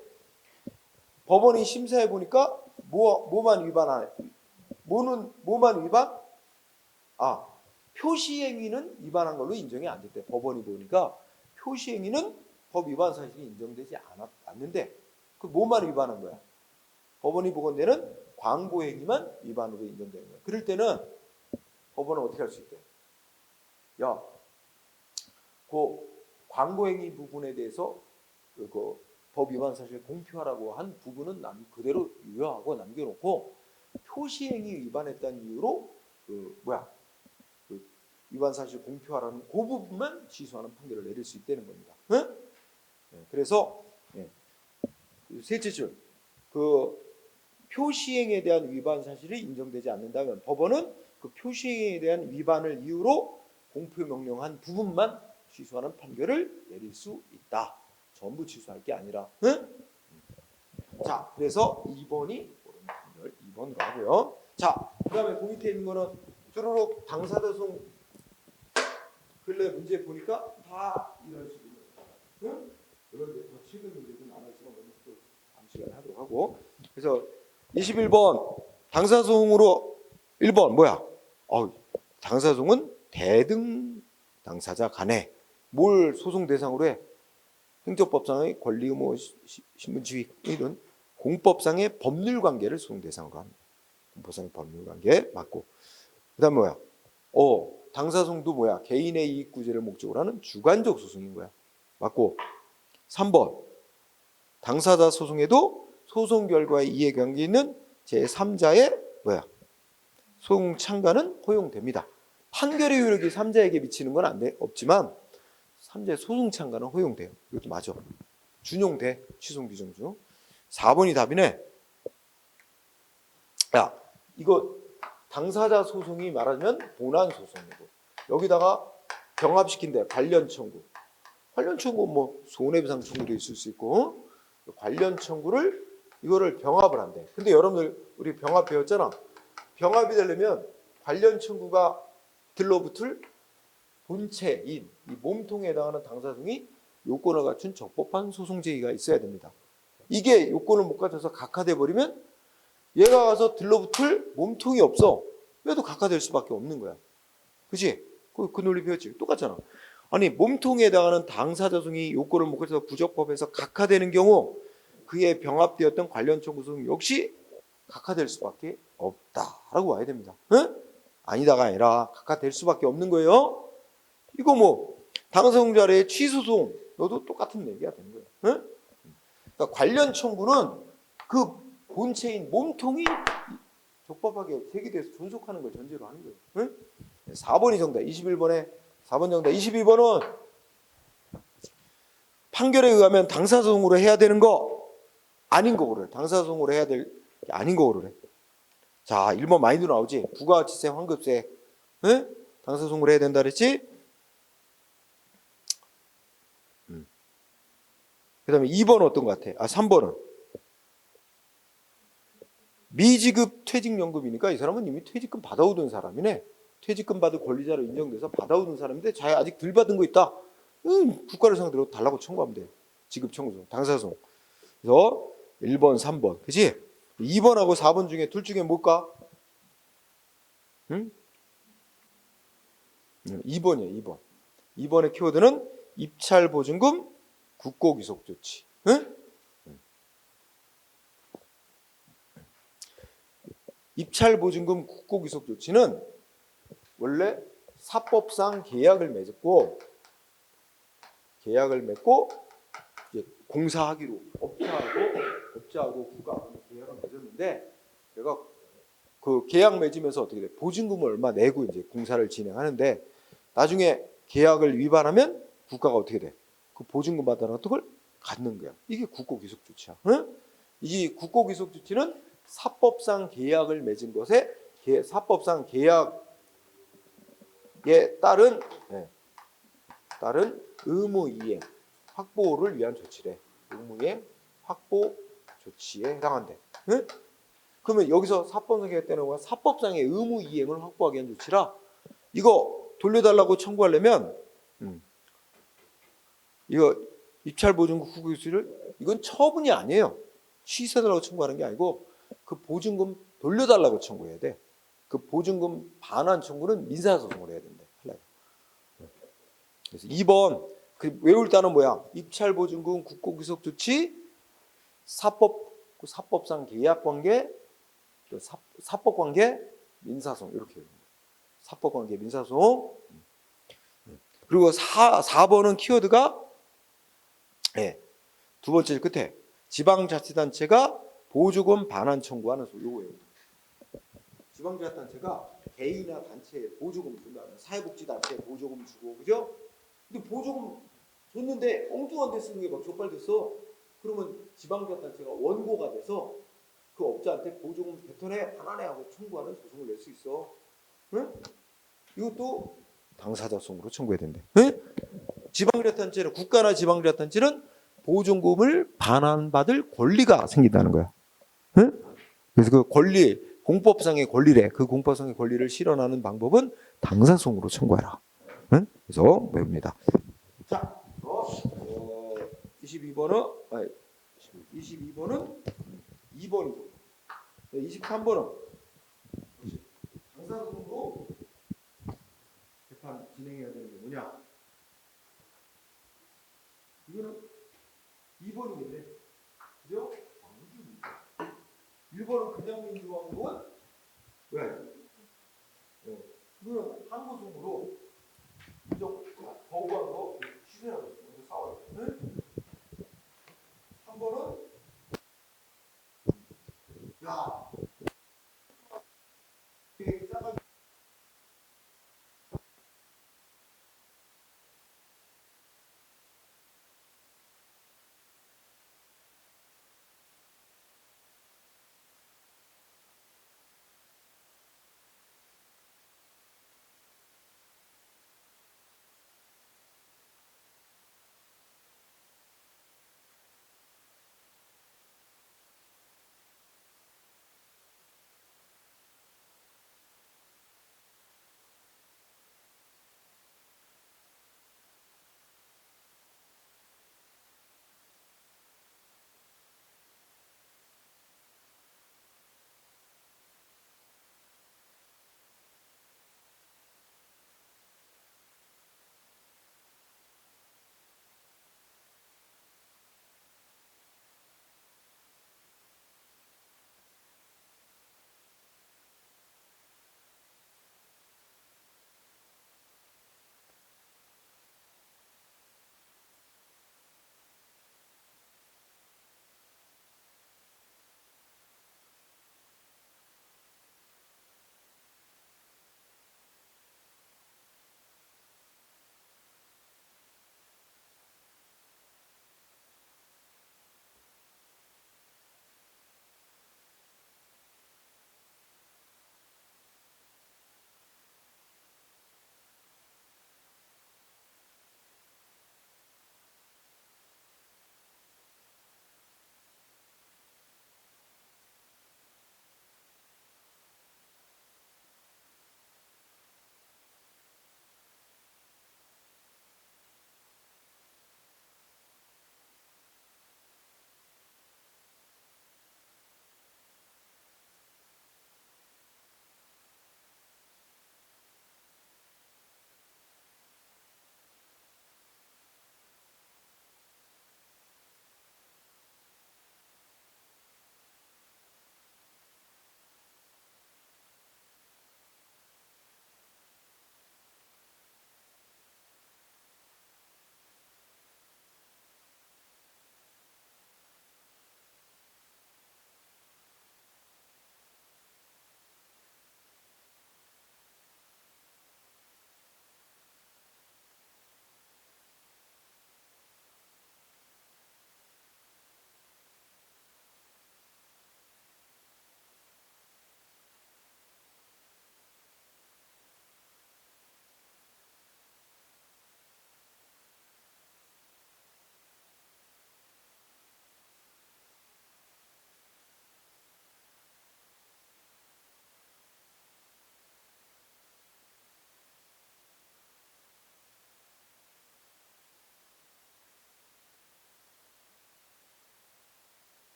법원이 심사해 보니까 뭐만 위반? 표시행위는 위반한 걸로 인정이 안 됐대. 법원이 보니까 표시행위는 법 위반 사실이 인정되지 않았는데 그 뭐만 위반한 거야? 법원이 보건대는 광고행위만 위반으로 인정되는 거야. 그럴 때는 법원은 어떻게 할 수 있대? 야, 그 광고행위 부분에 대해서 그 법 위반 사실 공표하라고 한 부분은 그대로 유효하고 남겨놓고 표시행위 위반했다는 이유로 그 위반 사실 공표하라는 그 부분만 취소하는 판결을 내릴 수 있다는 겁니다. 응? 네, 그래서 셋째 줄, 그 표시행위에 대한 위반 사실이 인정되지 않는다면 법원은 그 표시행위에 대한 위반을 이유로 공표 명령한 부분만 취소하는 판결을 내릴 수 있다. 전부 취소할 게 아니라. 응? 자, 그래서 2번이 옳은 판결 2번으로 하고요. 자, 그다음에 그 밑에 있는 거는 쭈루룩 당사자 송 근래 문제 보니까 다 이런 식으로. 응? 그런데 더 최근 문제는 안 하지만 오늘 또 다음 시간에 하도록 하고. 그래서 21번 당사소송으로 1번 뭐야? 당사소송은 대등 당사자 간에 뭘 소송 대상으로 해? 행정법상의 권리 의무 신분 지위 이런 공법상의 법률 관계를 소송 대상으로 합니다. 공법상의 법률 관계 맞고. 그다음 뭐야? 당사소송도 뭐야? 개인의 이익 구제를 목적으로 하는 주관적 소송인 거야. 맞고. 3번. 당사자 소송에도 소송 결과에 이해관계 있는 제3자의 뭐야? 소송 참가는 허용됩니다. 판결의 효력이 3자에게 미치는 건 없지만 3자의 소송 참가는 허용돼요. 이것도 맞아. 준용돼. 취소송 규정 중. 4번이 답이네. 야, 이거 당사자 소송이 말하면 본안 소송이고 여기다가 병합시킨대. 관련 청구. 관련 청구 뭐 손해배상 청구도 있을 수 있고 관련 청구를 이거를 병합을 한대. 근데 여러분들 우리 병합 배웠잖아. 병합이 되려면 관련 청구가 들러붙을 본체인 이 몸통에 해당하는 당사자이 요건을 갖춘 적법한 소송 제의가 있어야 됩니다. 이게 요건을 못 갖춰서 각하돼 버리면 얘가 가서 들러붙을 몸통이 없어. 그래도 각하될 수밖에 없는 거야. 그치? 그 논리 배웠지? 똑같잖아. 아니 몸통에 해당하는 당사자 소송이 요건을 못 갖춰서 부적법해서 각하되는 경우 그에 병합되었던 관련 청구 소송 역시 각하될 수밖에 없다라고 와야 됩니다. 응? 아니다가 아니라 각하될 수밖에 없는 거예요. 이거 뭐 당사자의 취소소송 너도 똑같은 얘기가 되는 거예요. 응? 그러니까 관련 청구는 그 본체인 몸통이 적법하게 제기돼서 존속하는 걸 전제로 하는 거예요. 응? 4번이 정답. 21번에 4번 정답. 22번은 판결에 의하면 당사소송으로 해야 되는 거 아닌 거 고르래. 당사소송으로 해야 될 게 아닌 거 고르래. 자, 1번 많이 나오지. 부가가치세, 환급세. 응? 당사소송으로 해야 된다 그랬지? 그 다음에 2번은 어떤 것 같아? 3번은 미지급 퇴직연금이니까 이 사람은 이미 퇴직금 받아오던 사람이네. 퇴직금 받을 권리자로 인정돼서 받아오던 사람인데 자기 아직 덜 받은 거 있다. 국가를 상대로 달라고 청구하면 돼. 지급 청구, 당사소송. 그래서 1번, 3번. 그치? 2번하고 4번 중에 둘 중에 뭘까? 응? 2번이야, 2번. 2번의 키워드는 입찰보증금, 국고기속조치. 응? 입찰보증금, 국고기속조치는 원래 사법상 계약을 맺고 이제 공사하기로 업자하고 국가 계약을 맺었는데 내가 그 계약 맺으면서 어떻게 돼? 보증금을 얼마 내고 이제 공사를 진행하는데 나중에 계약을 위반하면 국가가 어떻게 돼? 그 보증금 받아라는 걸 갖는 거야. 이게 국고기속조치야. 응? 이 국고기속조치는 사법상 계약을 맺은 것에 사법상 계약에 따른 의무 이행 확보를 위한 조치래. 의무 이행 확보 조치에 해당한대. 응? 그러면 여기서 사법상 계약 때는 뭐야? 사법상의 의무 이행을 확보하기 위한 조치라 이거 돌려달라고 청구하려면 이거 입찰보증금 국고기속조치를 이건 처분이 아니에요. 취소해달라고 청구하는 게 아니고 그 보증금 돌려달라고 청구해야 돼. 그 보증금 반환 청구는 민사소송을 해야 된대. 그래서 2번 그 외울 단어 뭐야? 입찰보증금 국고기속조치 사법상 계약관계 사법관계 민사소송 이렇게 됩니다. 사법관계 민사소송. 그리고 4번은 키워드가 두 번째 끝에 지방자치단체가 보조금 반환 청구하는 소리 요거예요. 지방자치단체가 개인이나 단체에 보조금 준다. 사회복지단체에 보조금 주고 그죠? 근데 보조금 줬는데 엉뚱한 데 쓰는 게 막 적발됐어. 그러면 지방자치단체가 원고가 돼서 그 업자한테 보조금 뱉어내 반환해 하고 청구하는 소송을 낼 수 있어. 응? 이것도 당사자 소송으로 청구해야 된대. 응? 지방자치단체는 국가나 지방자치단체는 보조금을 반환받을 권리가 생긴다는 거야. 응? 그래서 그 권리 공법상의 권리래. 그 공법상의 권리를 실현하는 방법은 당사소송으로 청구해라. 응? 그래서 외웁니다. 자, 22번은 2번이고 23번은 당사소송으로 재판 진행해야 되는 게 뭐냐? 이거는 2번이겠네. 그죠? 1번은 그냥 민주화운동은 왜? 그거는 항고성으로